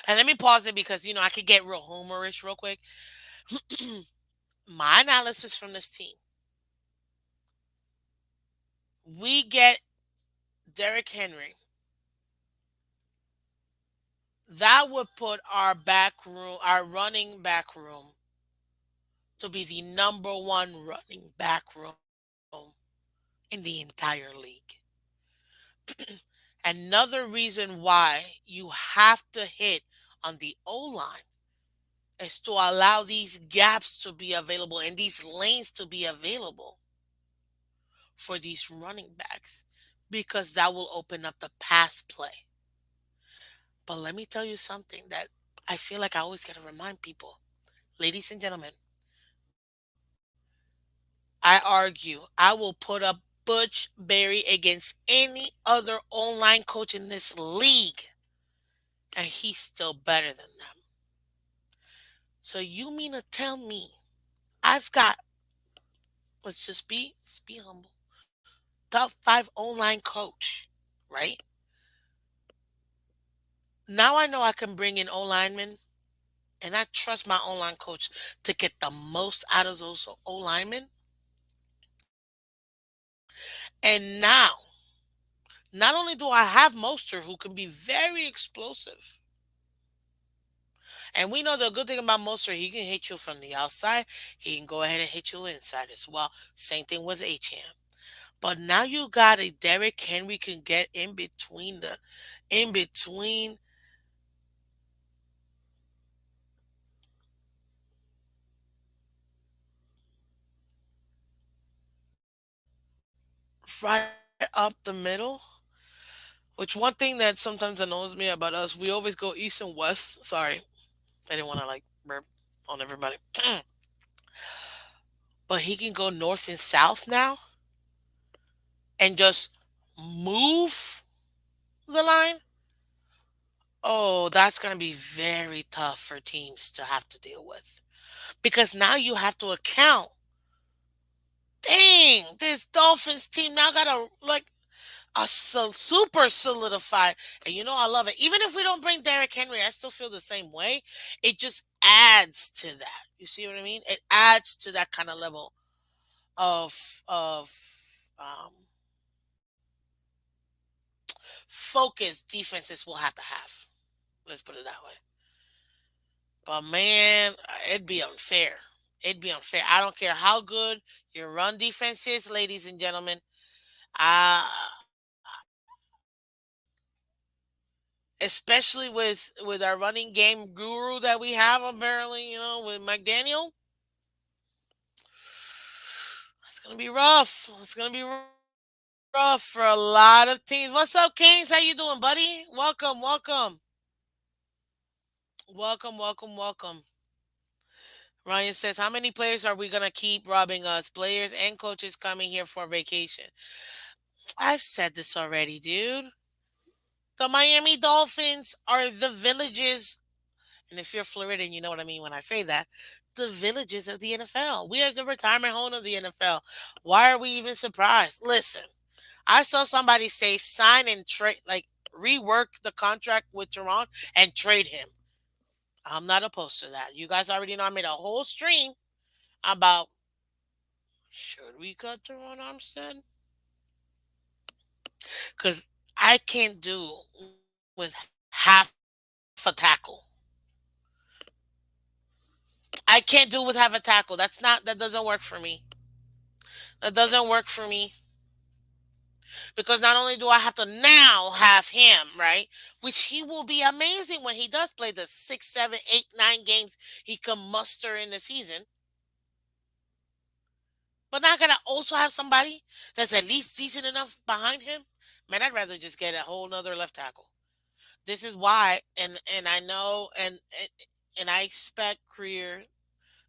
And let me pause it because I could get real homerish real quick. My analysis from this team. We get Derrick Henry. That would put our back room, our running back room, to be the number one running back room in the entire league. Another reason why you have to hit on the O line is to allow these gaps to be available and these lanes to be available for these running backs because that will open up the pass play. But let me tell you something that I feel like I always got to remind people. Ladies and gentlemen, I argue I will put up Butch Berry against any other online coach in this league, and he's still better than them. So you mean to tell me I've got, let's be humble, top five online coach, right? Now I know I can bring in O linemen, and I trust my online coach to get the most out of those O linemen. And now, not only do I have Moster who can be very explosive, and we know the good thing about Moster, he can hit you from the outside. He can go ahead and hit you inside as well. Same thing with Acham. But now you got a Derrick Henry can get in between right up the middle. Which one thing that sometimes annoys me about us, we always go east and west. Sorry, I didn't want to like burp on everybody. But he can go north and south now and just move the line. Oh, that's going to be very tough for teams to have to deal with. Because now you have to account, dang, this Dolphins team now got a super solidified. And you know, I love it. Even if we don't bring Derrick Henry, I still feel the same way. It just adds to that. You see what I mean? It adds to that kind of level of um, focus defenses will have to have. Let's put it that way. But man, it'd be unfair. It'd be unfair. I don't care how good your run defense is, ladies and gentlemen. Uh, especially with our running game guru that we have apparently, with McDaniel. It's gonna be rough. It's gonna be rough for a lot of teams. What's up, Kings? How you doing, buddy? Welcome, welcome, welcome, welcome, welcome. Ryan says, "How many players are we gonna keep robbing us? Players and coaches coming here for vacation." I've said this already, dude. The Miami Dolphins are the villages. And if you're Floridian, you know what I mean when I say that. The villages of the NFL. We are the retirement home of the NFL. Why are we even surprised? Listen, I saw somebody say sign and trade, like rework the contract with Jerron and trade him. I'm not opposed to that. You guys already know I made a whole stream about should we cut Jerron Armstead? Because I can't do with half a tackle. I can't do with half a tackle. That doesn't work for me. That doesn't work for me because not only do I have to now have him, right, which he will be amazing when he does play the 6, 7, 8, 9 games he can muster in the season, but not gonna also have somebody that's at least decent enough behind him. Man, I'd rather just get a whole nother left tackle. This is why, and I know, and I expect Creer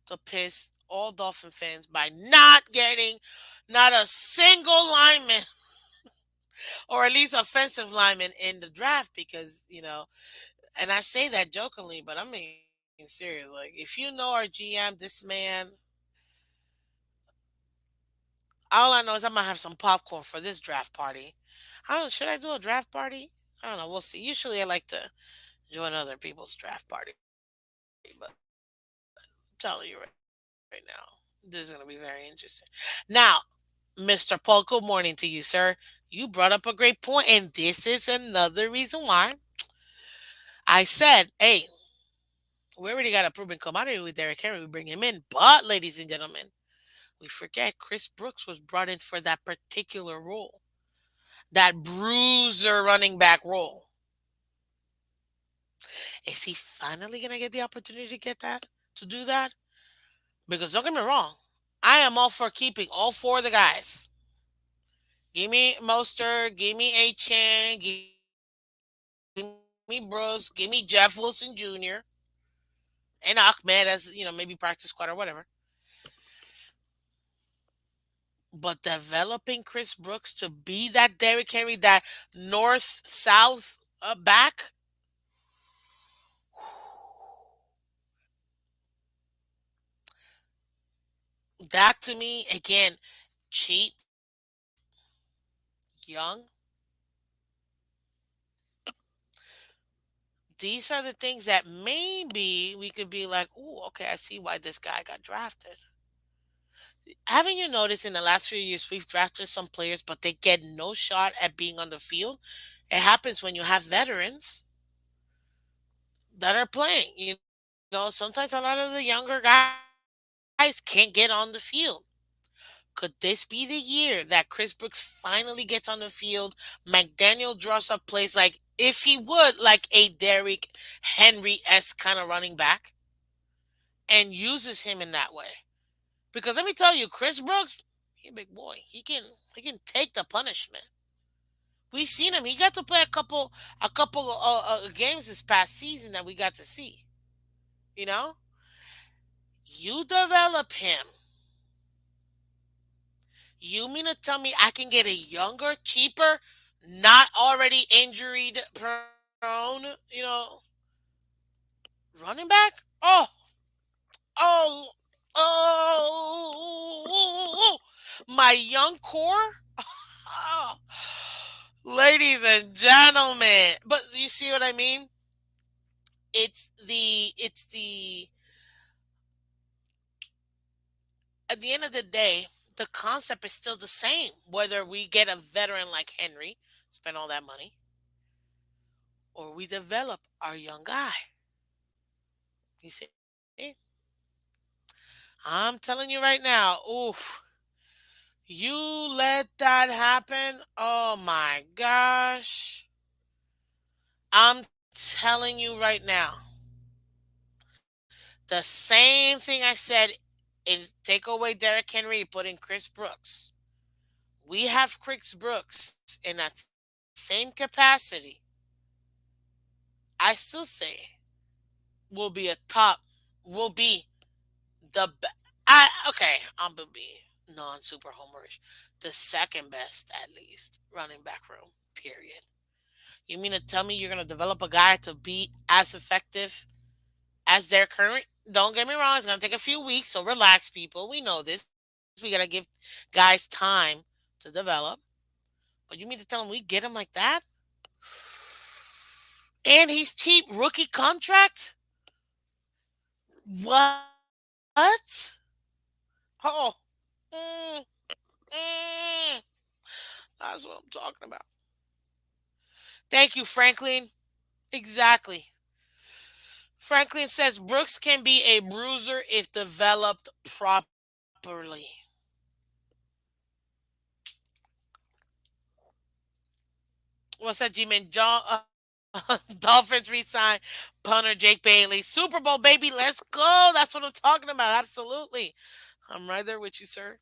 to piss all Dolphin fans by not getting not a single lineman or at least offensive lineman in the draft because, and I say that jokingly, but I'm being serious. Like, if you know our GM, this man, all I know is I'm gonna have some popcorn for this draft party. I don't know, should I do a draft party? I don't know. We'll see. Usually I like to join other people's draft party, but I'm telling you right now, this is gonna be very interesting. Now, Mr. Paul, good morning to you, sir. You brought up a great point, and this is another reason why I said, hey, we already got a proven commodity with Derrick Henry. We bring him in. But, ladies and gentlemen, we forget Chris Brooks was brought in for that particular role, that bruiser running back role. Is he finally going to get the opportunity to get that, to do that? Because don't get me wrong, I am all for keeping all four of the guys. Give me Mostert, give me A-Chan, give me Brooks, give me Jeff Wilson Jr. and Ahmed as, maybe practice squad or whatever. But developing Chris Brooks to be that Derrick Henry, that north south back, that to me again, cheap, young. These are the things that maybe we could be like, oh, okay, I see why this guy got drafted. Haven't you noticed in the last few years we've drafted some players, but they get no shot at being on the field? It happens when you have veterans that are playing. Sometimes a lot of the younger guys can't get on the field. Could this be the year that Chris Brooks finally gets on the field? McDaniel draws up plays like, if he would, like a Derrick Henry-esque kind of running back, and uses him in that way. Because let me tell you, Chris Brooks, he a big boy. He can take the punishment. We seen him. He got to play a couple games this past season that we got to see. You know, you develop him. You mean to tell me I can get a younger, cheaper, not already injured prone, running back? Oh, oh, my young core? Oh, ladies and gentlemen. But you see what I mean? It's the at the end of the day, the concept is still the same. Whether we get a veteran like Henry, spend all that money, or we develop our young guy. You see? I'm telling you right now, oof, you let that happen. Oh my gosh. I'm telling you right now. The same thing I said is take away Derrick Henry, put in Chris Brooks. We have Chris Brooks in that same capacity. I still say will be a top, will be the I'm gonna be non super homerish. The second best, at least, running back room. Period. You mean to tell me you're gonna develop a guy to be as effective as their current? Don't get me wrong. It's gonna take a few weeks, so relax, people. We know this. We gotta give guys time to develop. But you mean to tell him we get him like that? And he's cheap rookie contract? What? Oh, mm, mm. That's what I'm talking about. Thank you, Franklin. Exactly. Franklin says Brooks can be a bruiser if developed properly. What's that, G-Man? Dolphins re-sign punter Jake Bailey. Super Bowl, baby. Let's go. That's what I'm talking about. Absolutely. I'm right there with you, sir.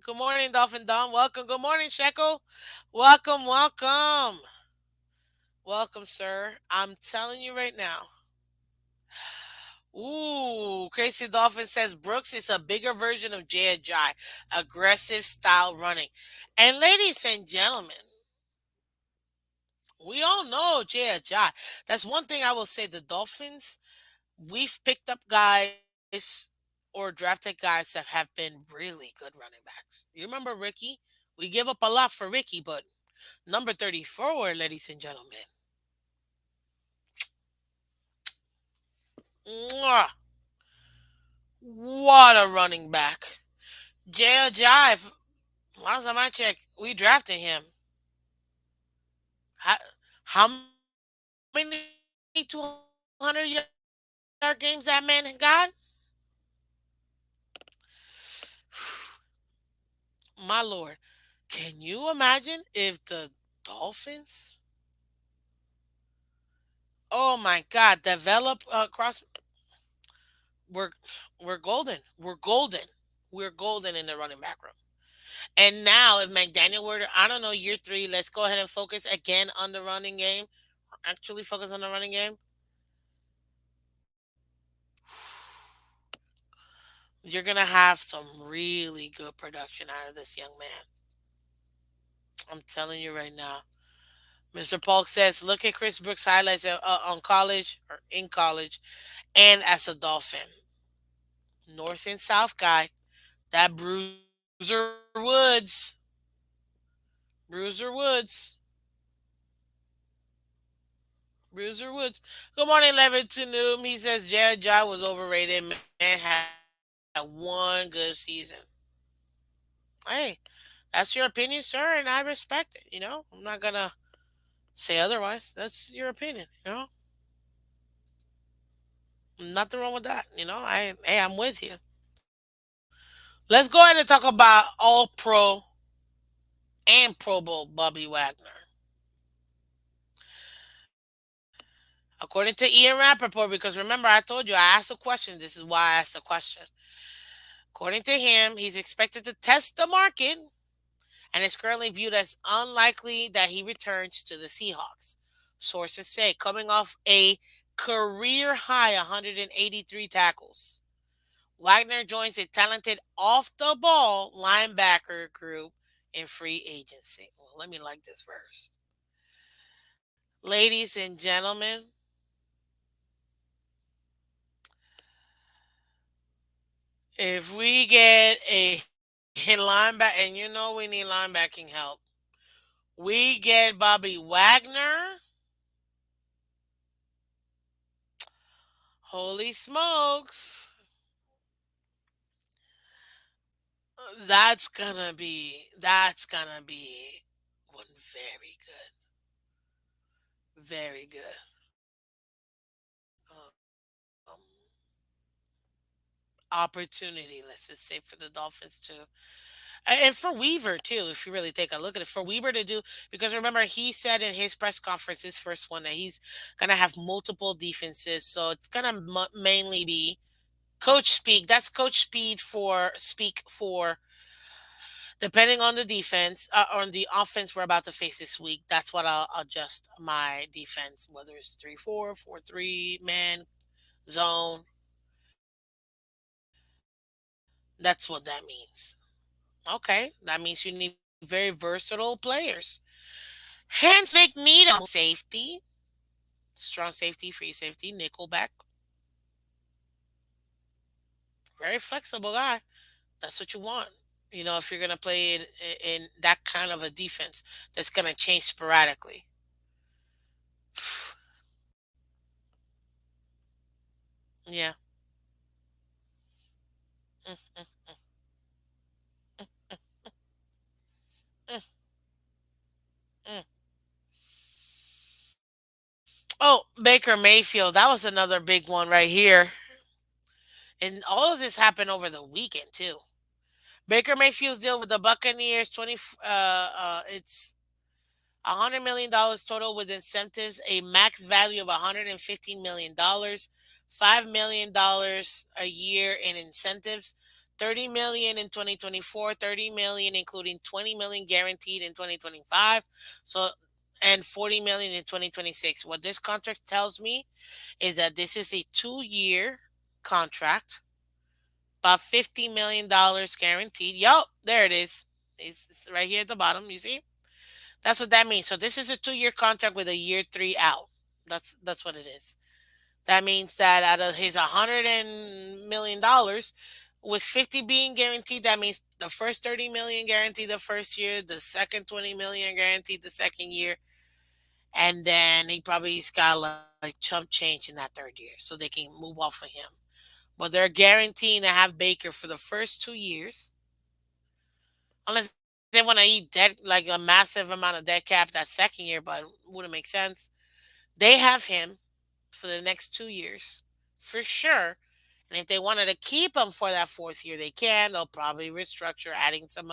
Good morning, Dolphin Don. Welcome. Good morning, Shekel. Welcome, welcome. Welcome, sir. I'm telling you right now. Ooh, Crazy Dolphin says Brooks is a bigger version of Jay Ajay, aggressive style running. And ladies and gentlemen, we all know Jay Ajay. That's one thing I will say. The Dolphins, we've picked up guys or drafted guys that have been really good running backs. You remember Ricky? We give up a lot for Ricky, but number 34, ladies and gentlemen. Mwah, what a running back. Jay Ajay, last time I checked, we drafted him. How, how many 200-yard games that man got? My lord, can you imagine if the Dolphins, oh my God, develop across? We're we're golden. We're golden. We're golden in the running back room. And now, if McDaniel were to, I don't know, year three, let's go ahead and focus again on the running game. Actually, focus on the running game. You're gonna have some really good production out of this young man. I'm telling you right now. Mr. Polk says, look at Chris Brooks' highlights on college or in college and as a Dolphin. North and South guy. That Bruiser Woods. Bruiser Woods. Bruiser Woods. Good morning, Levin to Noom. He says Jared Jai was overrated. Man had one good season. Hey, that's your opinion, sir, and I respect it. I'm not gonna say otherwise. That's your opinion. Nothing wrong with that. I'm with you. Let's go ahead and talk about All Pro and Pro Bowl Bobby Wagner. According to Ian Rappaport, because remember I told you I asked a question. This is why I asked a question. According to him, he's expected to test the market and is currently viewed as unlikely that he returns to the Seahawks. Sources say coming off a career high 183 tackles. Wagner joins a talented off the ball linebacker group in free agency. Well, let me like this first. Ladies and gentlemen, if we get a linebacker, and you know we need linebacking help, we get Bobby Wagner. Holy smokes. That's gonna be one very good. Very good. Opportunity, let's just say, for the Dolphins to, and for Weaver too, if you really take a look at it, for Weaver to do, because remember he said in his press conference, his first one, that he's gonna have multiple defenses, so it's gonna mainly be coach speak. That's coach speak for depending on the defense, on the offense we're about to face this week. That's what I'll adjust my defense, whether it's 3-4, 4-3, man, zone. That's what that means. Okay, that means you need very versatile players. Hence, Nick Needham, safety, strong safety, free safety, nickelback, very flexible guy. That's what you want. You know, if you're gonna play in that kind of a defense that's gonna change sporadically. Yeah. Mm, mm, mm, mm. Oh, Baker Mayfield. That was another big one right here. And all of this happened over the weekend too. Baker Mayfield's deal with the Buccaneers, it's $100 million total with incentives, a max value of $115 million, $5 million a year in incentives, 30 million in 2024, 30 million including 20 million guaranteed in 2025. So and 40 million in 2026. What this contract tells me is that this is a 2-year contract, about $50 million guaranteed. Yup, there it is. It's right here at the bottom. You see? That's what that means. So this is a 2-year contract with a year three out. That's what it is. That means that out of his $100 million, with 50 being guaranteed, that means the first 30 million guaranteed the first year, the second 20 million guaranteed the second year, and then he probably's got like chump change in that third year, so they can move off of him. But they're guaranteeing to have Baker for the first 2 years, unless they want to eat dead like a massive amount of dead cap that second year, but wouldn't make sense. They have him for the next 2 years for sure. And if they wanted to keep him for that fourth year, they can. They'll probably restructure, adding some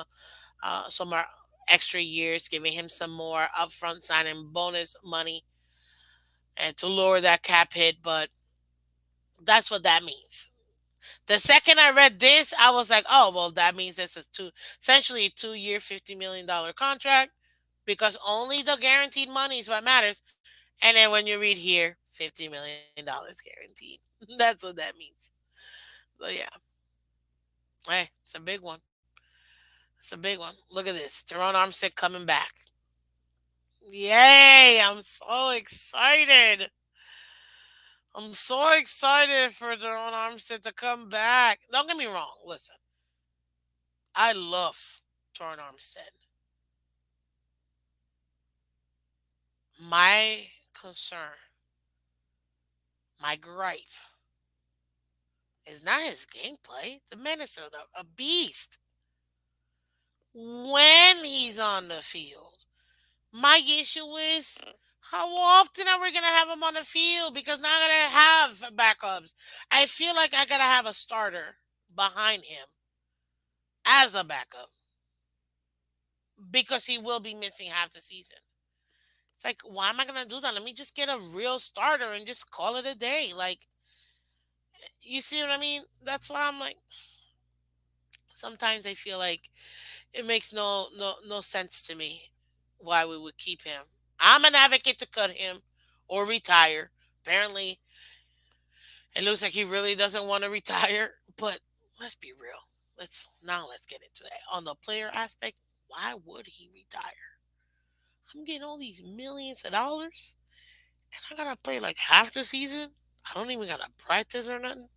more extra years, giving him some more upfront signing bonus money, and to lower that cap hit. But that's what that means. The second I read this, I was like, oh, well, that means this is essentially a 2-year, $50 million contract, because only the guaranteed money is what matters. And then when you read here, $50 million guaranteed. That's what that means. So yeah, hey, it's a big one. It's a big one. Look at this. Teron Armstead coming back. Yay! I'm so excited. I'm so excited for Teron Armstead to come back. Don't get me wrong. Listen, I love Teron Armstead. My concern, my gripe, is not his gameplay. The man is a beast when he's on the field. My issue is, how often are we gonna have him on the field? Because now I'm gonna have backups. I feel like I gotta have a starter behind him as a backup because he will be missing half the season. It's like, why am I gonna do that? Let me just get a real starter and just call it a day. Like, you see what I mean? That's why I'm like, sometimes I feel like it makes no sense to me why we would keep him. I'm an advocate to cut him or retire. Apparently, it looks like he really doesn't want to retire. But let's be real. Let's get into that. On the player aspect, why would he retire? I'm getting all these millions of dollars, and I gotta play like half the season. I don't even gotta practice or nothing.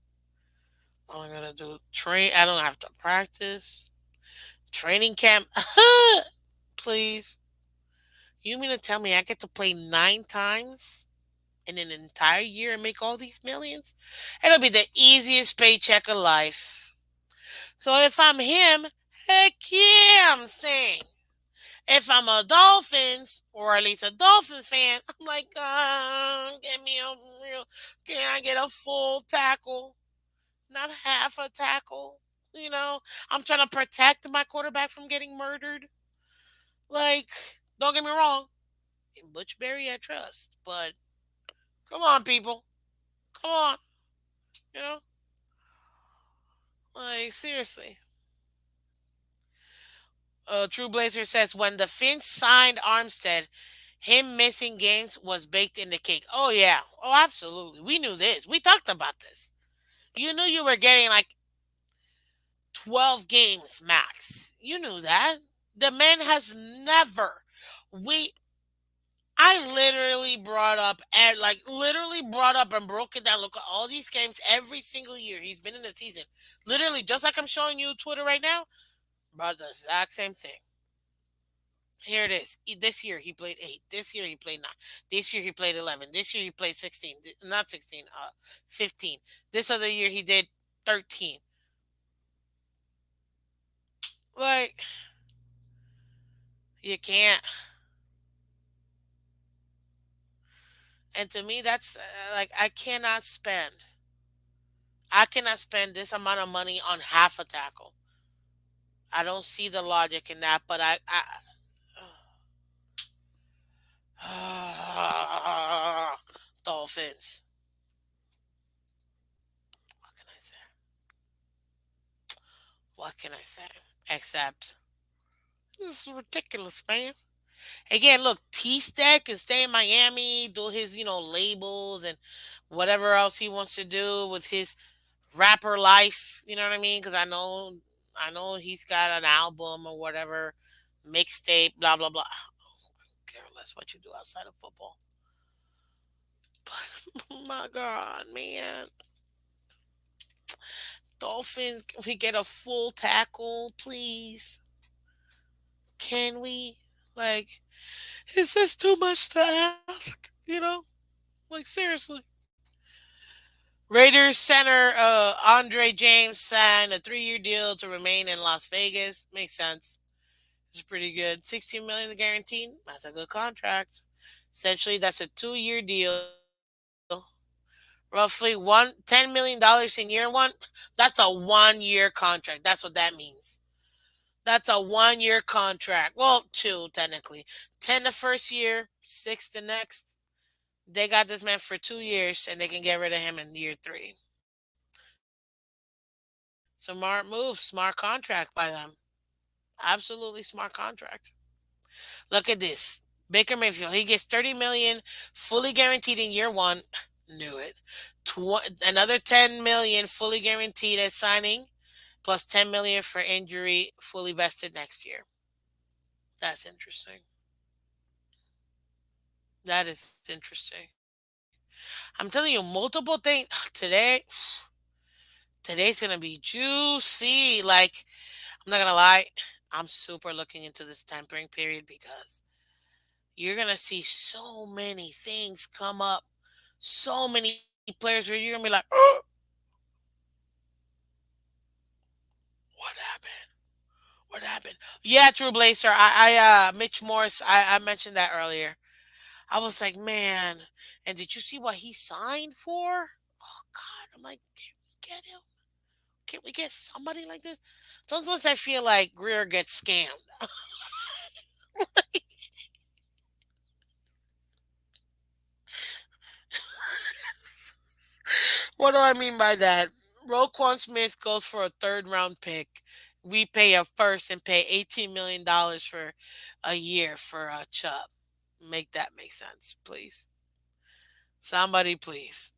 All I gotta do train. I don't have to practice. Training camp. Please. You mean to tell me I get to play 9 times in an entire year and make all these millions? It'll be the easiest paycheck of life. So if I'm him, heck yeah, I'm staying. If I'm a Dolphins, or at least a Dolphin fan, I'm like, get me a real, can I get a full tackle? Not half a tackle. You know, I'm trying to protect my quarterback from getting murdered. Like, don't get me wrong, in Butch Berry I trust, but come on, people, come on, you know, like seriously. True Blazer says when the Finns signed Armstead, him missing games was baked in the cake. Oh yeah, oh absolutely. We knew this. We talked about this. You knew you were getting like 12 games max. You knew that. The man has never. We I literally brought up and like literally brought up and broke it down. Look at all these games every single year he's been in the season. Literally, just like I'm showing you Twitter right now, brought the exact same thing. Here it is. This year he played 8. This year he played 9. This year he played 11. This year he played 16. Not 16. 15. This other year he did 13. Like you can't. And to me, that's like I cannot spend this amount of money on half a tackle. I don't see the logic in that, but Dolphins. What can I say? What can I say? Except this is ridiculous, man. Again, look, T Stack can stay in Miami, do his, labels and whatever else he wants to do with his rapper life. You know what I mean? Because I know he's got an album or whatever, mixtape, blah blah blah. Care less what you do outside of football. But my God, man, Dolphins, can we get a full tackle, please? Can we? Like, is this too much to ask? Like seriously. Raiders center Andre James signed a 3-year deal to remain in Las Vegas. Makes sense. It's pretty good. 16 million guaranteed. That's a good contract. Essentially, that's a 2-year deal. Roughly $10 million in year one. That's a 1-year contract. That's what that means. That's a 1-year contract. Well, two technically. 10 the first year, 6 the next. They got this man for 2 years, and they can get rid of him in year three. Smart move, smart contract by them. Absolutely smart contract. Look at this. Baker Mayfield, he gets 30 million fully guaranteed in year one. Knew it. Another 10 million fully guaranteed at signing, plus 10 million for injury, fully vested next year. That's interesting. That is interesting. I'm telling you, multiple things today. Today's gonna be juicy. Like, I'm not gonna lie, I'm super looking into this tampering period because you're gonna see so many things come up, so many players where you're gonna be like, oh, what happened? What happened? Yeah, True Blazer. Mitch Morris. I mentioned that earlier. I was like, man, and did you see what he signed for? Oh God, I'm like, can we get him? can't we get somebody like this? Sometimes I feel like Greer gets scammed. What do I mean by that? Roquan Smith goes for a third round pick. We pay a first and pay $18 million for a year for Chubb. Make that make sense, please. Somebody, please.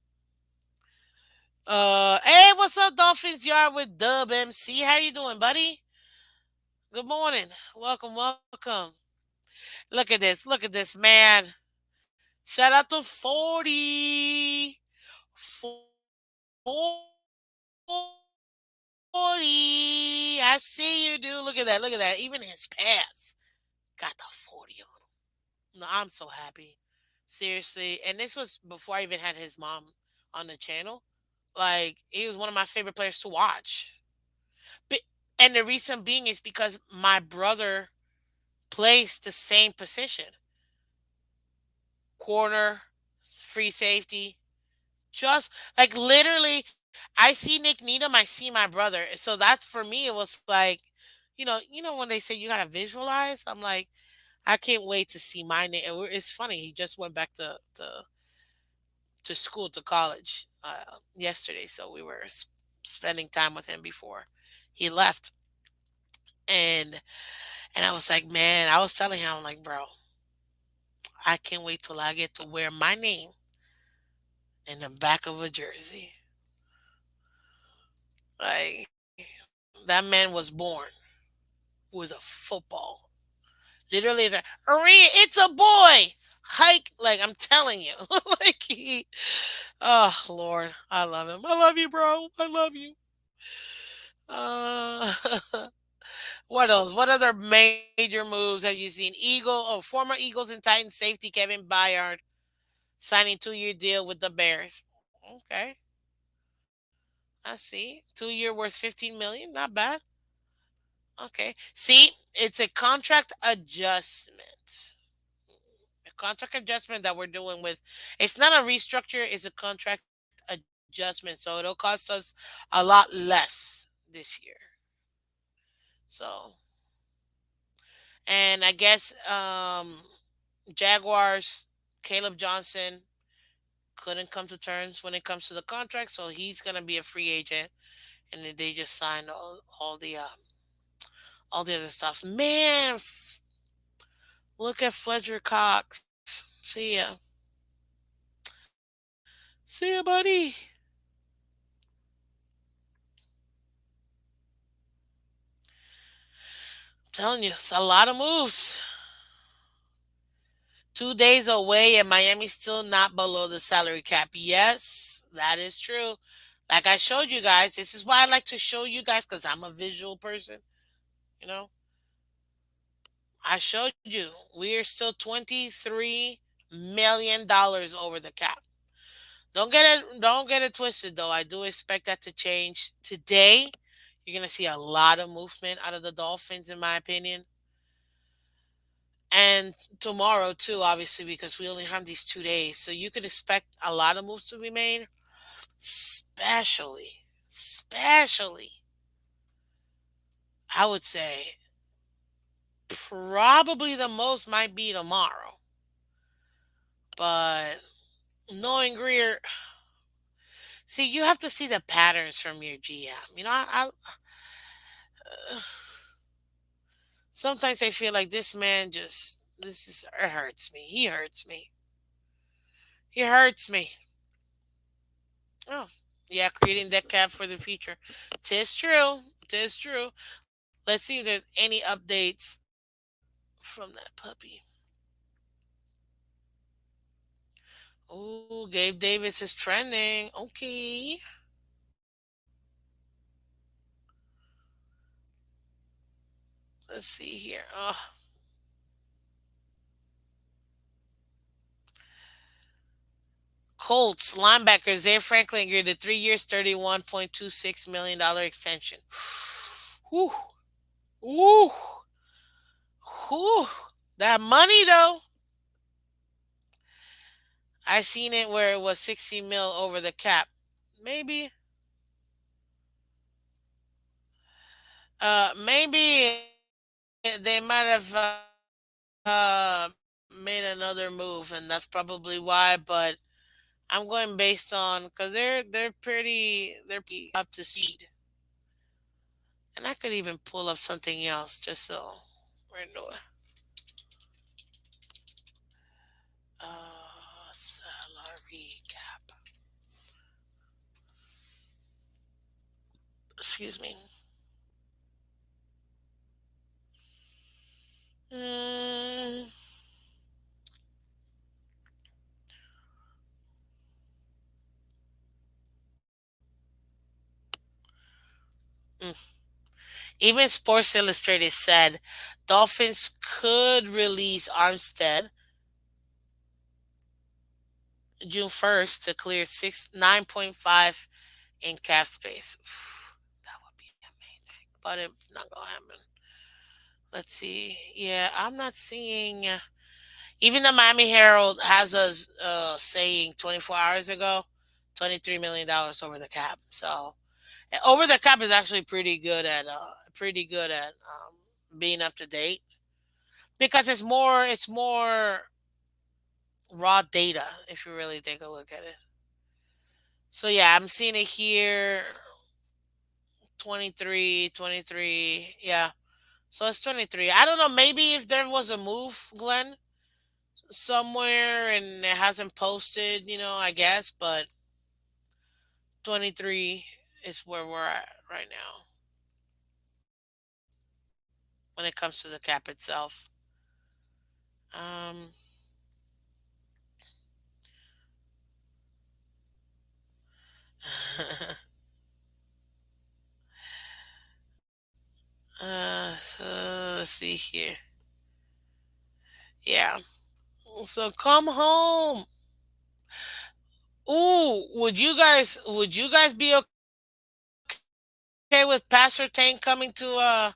Hey, what's up, Dolphins? You are with Dub MC. How you doing, buddy? Good morning. Welcome, welcome. Look at this, man. Shout out to 40. I see you, dude. Look at that. Look at that. Even his pass got the 40 on him. No, I'm so happy. Seriously. And this was before I even had his mom on the channel. Like, he was one of my favorite players to watch. But, and the reason being is because my brother plays the same position, corner, free safety. Just like literally, I see Nick Needham, I see my brother. So that's for me. It was like, when they say you gotta visualize. I'm like, I can't wait to see my name. It's funny. He just went back to school to college yesterday, so we were spending time with him before he left, and I was like, man, I was telling him, I'm like, bro, I can't wait till I get to wear my name in the back of a jersey. Like that man was born with a football. Literally, it's like, Maria, it's a boy. Hike, like I'm telling you, like oh Lord, I love him. I love you, bro. I love you. Uh, what else? What other major moves have you seen? Former Eagles and Titans safety Kevin Byard signing 2-year deal with the Bears. Okay, I see. 2-year worth 15 million. Not bad. Okay. See, it's a contract adjustment. A contract adjustment that we're doing with. It's not a restructure. It's a contract adjustment. So it'll cost us a lot less this year. So, and I guess Jaguars, Caleb Johnson couldn't come to terms when it comes to the contract, so he's gonna be a free agent, and then they just signed all the other stuff. Man, look at Fletcher Cox. See ya, see ya, buddy. I'm telling you, it's a lot of moves. 2 days away, and Miami's still not below the salary cap. Yes, that is true. Like I showed you guys, this is why I like to show you guys because I'm a visual person. You know, I showed you we are still $23 million over the cap. Don't get it twisted though. I do expect that to change today. You're gonna see a lot of movement out of the Dolphins, in my opinion, and tomorrow too, obviously because we only have these 2 days. So you could expect a lot of moves to be made, especially, I would say probably the most might be tomorrow. But knowing Greer, see, you have to see the patterns from your GM. Sometimes I feel like this man just this is it hurts me. He hurts me. He hurts me. Oh, yeah, creating that cap for the future. Tis true. Tis true. Let's see if there's any updates from that puppy. Oh, Gabe Davis is trending. Okay. Let's see here. Colts linebacker Zay Franklin agreed 3 years, $31.26 million extension. Whew. Ooh. Whew. That money though. I seen it where it was 60 mil over the cap. Maybe. Maybe they might have made another move, and that's probably why. But I'm going based on because they're pretty up to speed, and I could even pull up something else just so we're doing. Salary cap. Excuse me. Mm, mm. Even Sports Illustrated said Dolphins could release Armstead June 1st to clear 9.5 in cap space. That would be amazing, but it's not gonna happen. Let's see. Yeah, I'm not seeing. Even the Miami Herald has us saying 24 hours ago, $23 million over the cap. So over the cap is actually pretty good at being up to date because it's more raw data if you really take a look at it. So yeah, I'm seeing it here 23, 23. Yeah. So it's 23. I don't know. Maybe if there was a move, Glenn, somewhere and it hasn't posted, I guess, but 23 is where we're at right now when it comes to the cap itself. Um, let's see here. Yeah. So come home. Ooh, would you guys be okay with Pastor Tang coming to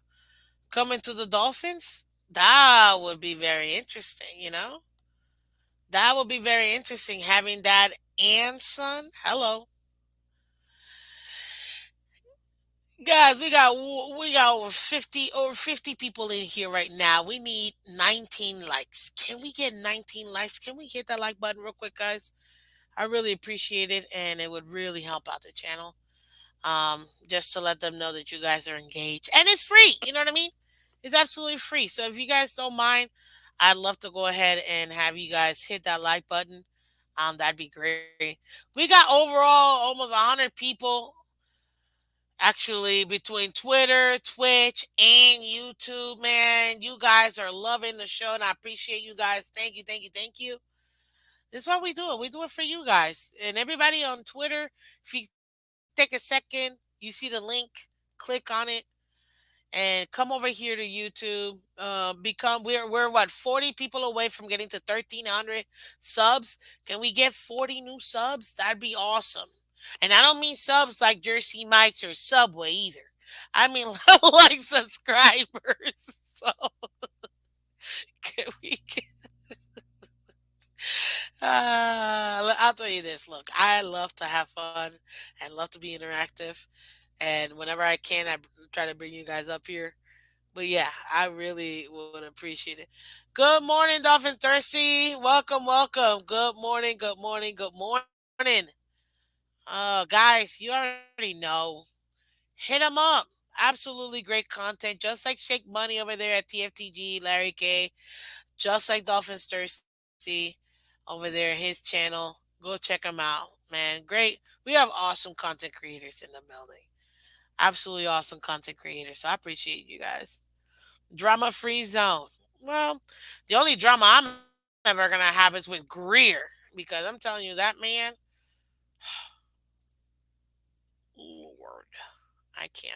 the Dolphins? That would be very interesting. That would be very interesting having dad and son. Hello. Guys, we got over 50 people in here right now. We need 19 likes. Can we get 19 likes? Can we hit that like button real quick, guys? I really appreciate it and it would really help out the channel. Just to let them know that you guys are engaged. And it's free, you know what I mean? It's absolutely free. So if you guys don't mind, I'd love to go ahead and have you guys hit that like button. That'd be great. We got overall almost 100 people actually between Twitter, Twitch, and YouTube, man. You guys are loving the show, and I appreciate you guys. Thank you, thank you, thank you. This is why we do it. We do it for you guys. And everybody on Twitter, if you take a second, you see the link, click on it, and come over here to YouTube. We're what 40 people away from getting to 1,300 subs. Can we get 40 new subs? That'd be awesome. And I don't mean subs like Jersey Mike's or Subway either. I mean like subscribers. So can we get, I'll tell you this. Look, I love to have fun and love to be interactive. And whenever I can, try to bring you guys up here. But yeah, I really would appreciate it. Good morning, Dolphins Thirsty. Welcome, welcome. Good morning, good morning, good morning. Guys, you already know. Hit them up. Absolutely great content, just like Shake Money over there at TFTG, Larry K, just like Dolphins Thirsty over there, his channel. Go check him out, man. Great. We have awesome content creators in the building. Absolutely awesome content creators. So I appreciate you guys. Drama free zone. Well, the only drama I'm ever gonna have is with Greer because I'm telling you that man, Lord, I can't.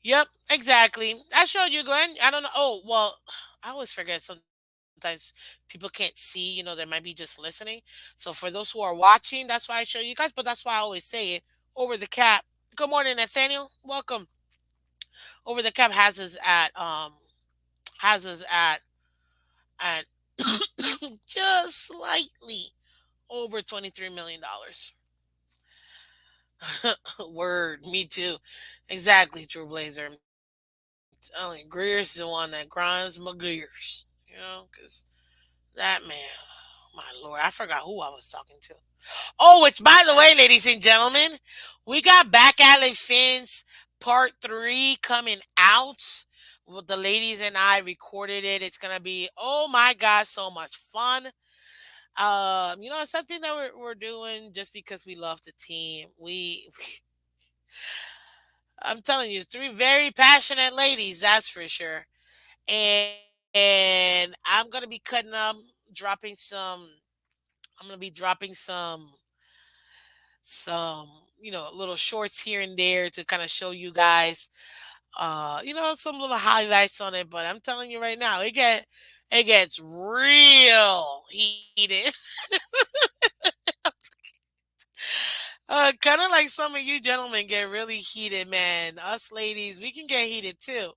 Yep, exactly. I showed you, Glenn. I don't know. Oh, well, I always forget sometimes people can't see, they might be just listening. So for those who are watching, that's why I show you guys, but that's why I always say it over the cap. Good morning, Nathaniel. Welcome. Over the cap has us at just slightly over $23 million. Word, me too. Exactly, True Blazer. I'm telling you, Greer's is the one that grinds my gears. Because that man, my lord, I forgot who I was talking to. Oh, which, by the way, ladies and gentlemen, we got Back Alley Fins Part 3 coming out. Well, the ladies and I recorded it. It's going to be, oh my God, so much fun. It's something that we're doing just because we love the team. I'm telling you, three very passionate ladies, that's for sure. And I'm gonna be cutting them, dropping I'm gonna be dropping some, little shorts here and there to kind of show you guys, some little highlights on it. But I'm telling you right now, it gets real heated. Kind of like some of you gentlemen get really heated, man. Us ladies, we can get heated too.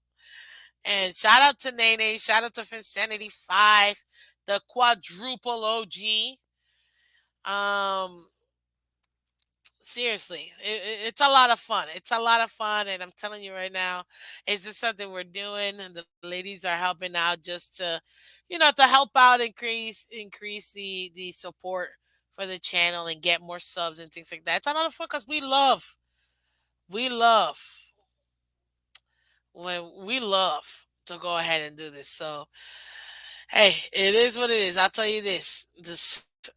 And shout out to Nene, shout out to Finsanity 5, the quadruple OG. Um, Seriously, it's a lot of fun. It's a lot of fun, and I'm telling you right now, it's just something we're doing, and the ladies are helping out just to help out, increase the support for the channel and get more subs and things like that. It's a lot of fun because we love we love to go ahead and do this. So hey, it is what it is. I'll tell you this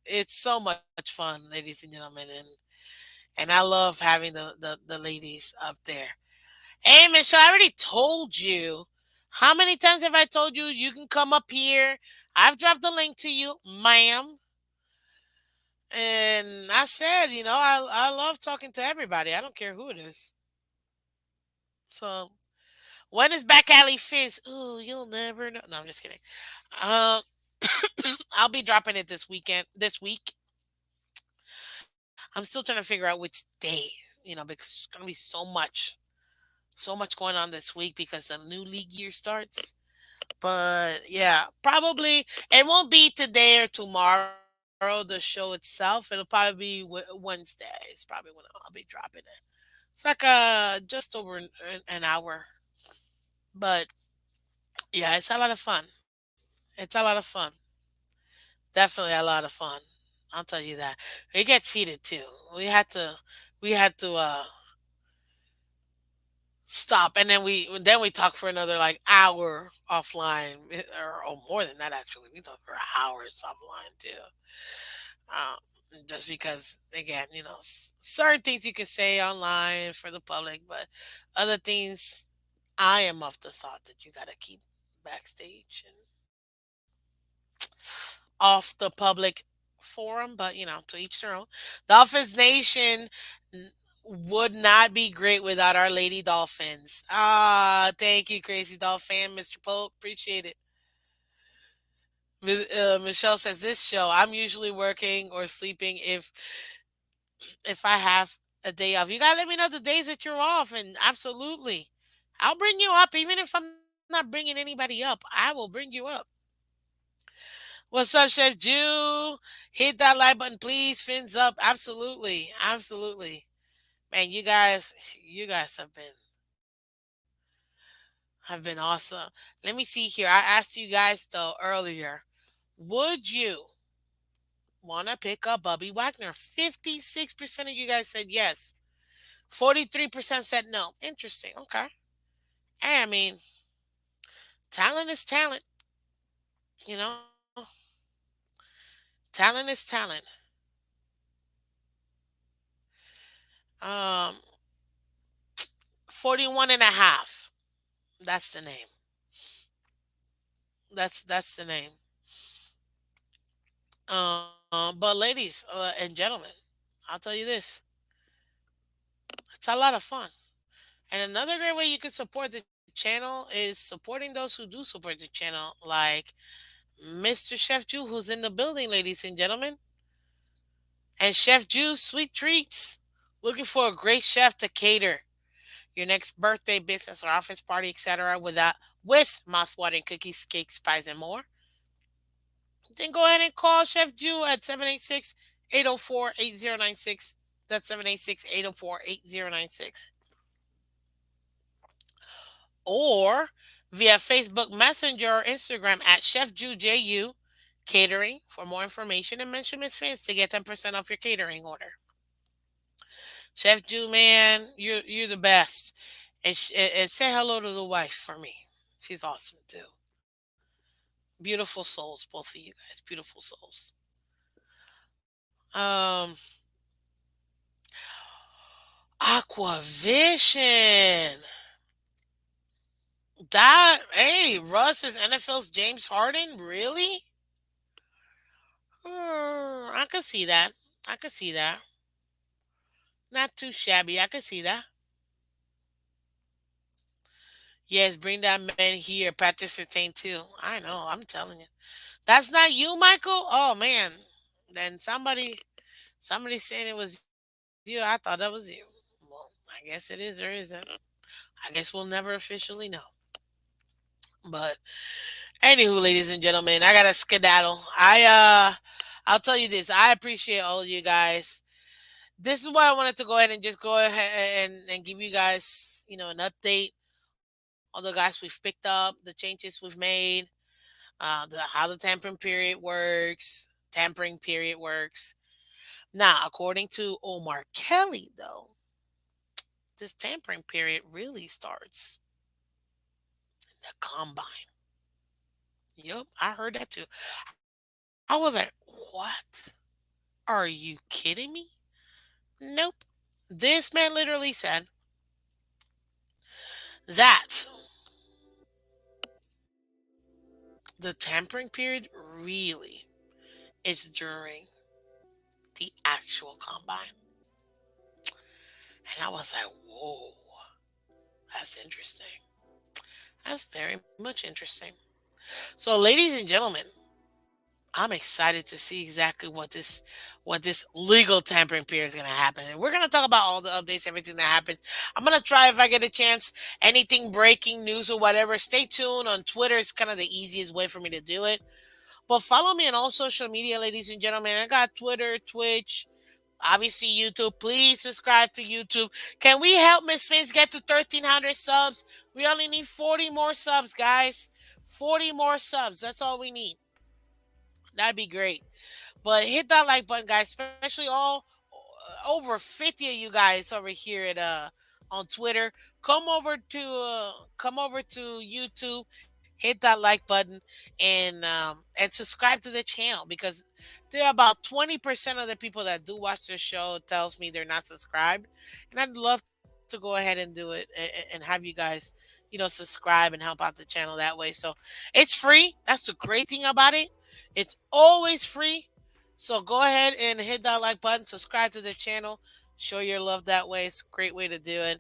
it's so much fun, ladies and gentlemen, and I love having the ladies up there. Hey, Michelle, I already told you. How many times have I told you you can come up here? I've dropped the link to you, ma'am. And I said, I love talking to everybody. I don't care who it is. So when is Back Alley Fizz? Ooh, you'll never know. No, I'm just kidding. Um, I'll be dropping it this weekend. This week, I'm still trying to figure out which day. Because it's gonna be so much going on this week because the new league year starts. But yeah, probably it won't be today or tomorrow. The show itself, it'll probably be Wednesday. It's probably when I'll be dropping it. It's like just over an hour, but yeah, it's a lot of fun. It's a lot of fun. Definitely a lot of fun. I'll tell you that. It gets heated too. We had to we had to stop, and then we talk for another like hour offline, or more than that actually. We talk for hours offline too. Um, just because, again, certain things you can say online for the public, but other things, I am of the thought that you got to keep backstage and off the public forum. But to each their own. Dolphins Nation n- would not be great without our lady Dolphins. Ah, thank you, Crazy Dolphin, Mr. Pope. Appreciate it. Michelle says this show. I'm usually working or sleeping if I have a day off. You gotta let me know the days that you're off, and absolutely, I'll bring you up. Even if I'm not bringing anybody up, I will bring you up. What's up, Chef Jew? Hit that like button, please. Fins up. Absolutely, absolutely. Man, you guys have been awesome. Let me see here. I asked you guys though earlier, would you want to pick up Bubby Wagner? 56% of you guys said yes. 43% said no. Interesting. Okay. Hey, I mean, talent is talent. You know, talent is talent. 41 and a half. That's the name. That's the name. But ladies and gentlemen, I'll tell you this: it's a lot of fun. And another great way you can support the channel is supporting those who do support the channel, like Mr. Chef Jew, who's in the building, ladies and gentlemen, and Chef Jew's Sweet Treats. Looking for a great chef to cater your next birthday, business, or office party, etc., with mouthwatering cookies, cakes, pies, and more. Then go ahead and call Chef Jew at 786-804-8096. That's 786-804-8096. Or via Facebook Messenger or Instagram at Chef Ju Catering for more information, and mention Miss Fins to get 10% off your catering order. Chef Ju, man, you're the best. And say hello to the wife for me. She's awesome too. Beautiful souls, both of you guys. Beautiful souls. Um, Aquavision. That hey, Russ is NFL's James Harden. Really? I could see that. I could see that. Not too shabby. I could see that. Yes, bring that man here. Patrick Sertain too. I know. I'm telling you. That's not you, Michael. Oh man. Then somebody saying it was you. I thought that was you. Well, I guess it is or isn't. I guess we'll never officially know. But anywho, ladies and gentlemen, I gotta skedaddle. I'll tell you this. I appreciate all of you guys. This is why I wanted to go ahead and just go ahead and give you guys, an update on the guys we've picked up, the changes we've made, how the tampering period works. Now, according to Omar Kelly, though, this tampering period really starts in the combine. Yep, I heard that too. I was like, what? Are you kidding me? Nope. This man literally said that the tampering period really is during the actual combine. And I was like, whoa, that's interesting. That's very much interesting. So, ladies and gentlemen, I'm excited to see exactly what this legal tampering period is going to happen, and we're going to talk about all the updates, everything that happened. I'm going to try if I get a chance, anything breaking news or whatever. Stay tuned on Twitter. It's kind of the easiest way for me to do it. But follow me on all social media, ladies and gentlemen. I got Twitter, Twitch, obviously YouTube. Please subscribe to YouTube. Can we help Miss Fins get to 1,300 subs? We only need 40 more subs, guys. 40 more subs. That's all we need. That'd be great. But hit that like button, guys. Especially all over 50 of you guys over here at on Twitter. Come over to YouTube. Hit that like button and subscribe to the channel, because there are about 20% of the people that do watch this show tells me they're not subscribed, and I'd love to go ahead and do it and have you guys subscribe and help out the channel that way. So it's free. That's the great thing about it. It's always free. So go ahead and hit that like button, subscribe to the channel, show your love that way. It's a great way to do it.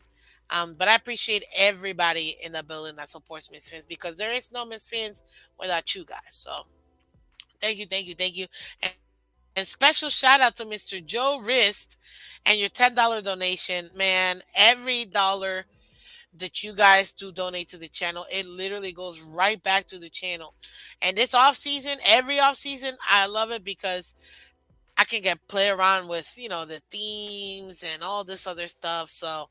But I appreciate everybody in the building that supports Miss Fins, because there is no Miss Fins without you guys. So thank you, thank you, thank you. And special shout out to Mr. Joe Wrist and your $10 donation. Man, every dollar that you guys do donate to the channel, it literally goes right back to the channel. And this off season, every off season, I love it because I can get play around with the themes and all this other stuff. So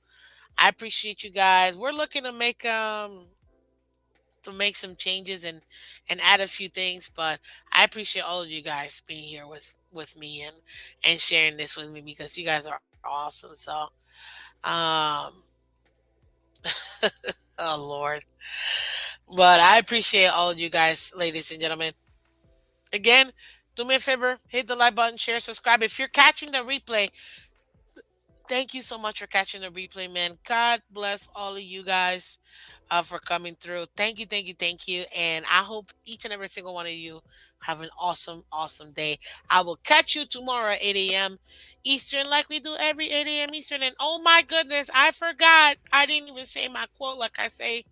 I appreciate you guys. We're looking to make some changes and add a few things, but I appreciate all of you guys being here with me and sharing this with me, because you guys are awesome. So um oh Lord. But I appreciate all of you guys, ladies and gentlemen. Again, do me a favor, hit the like button, share, subscribe. If you're catching the replay, thank you so much for catching the replay, man. God bless all of you guys for coming through. Thank you, thank you, thank you. And I hope each and every single one of you have an awesome, awesome day. I will catch you tomorrow at 8 a.m. Eastern, like we do every 8 a.m. Eastern. And oh my goodness, I forgot. I didn't even say my quote like I say.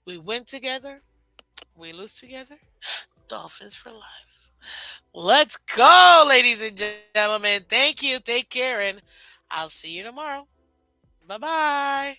We win together, we lose together. Dolphins for life. Let's go, ladies and gentlemen. Thank you. Take care, and I'll see you tomorrow. Bye bye.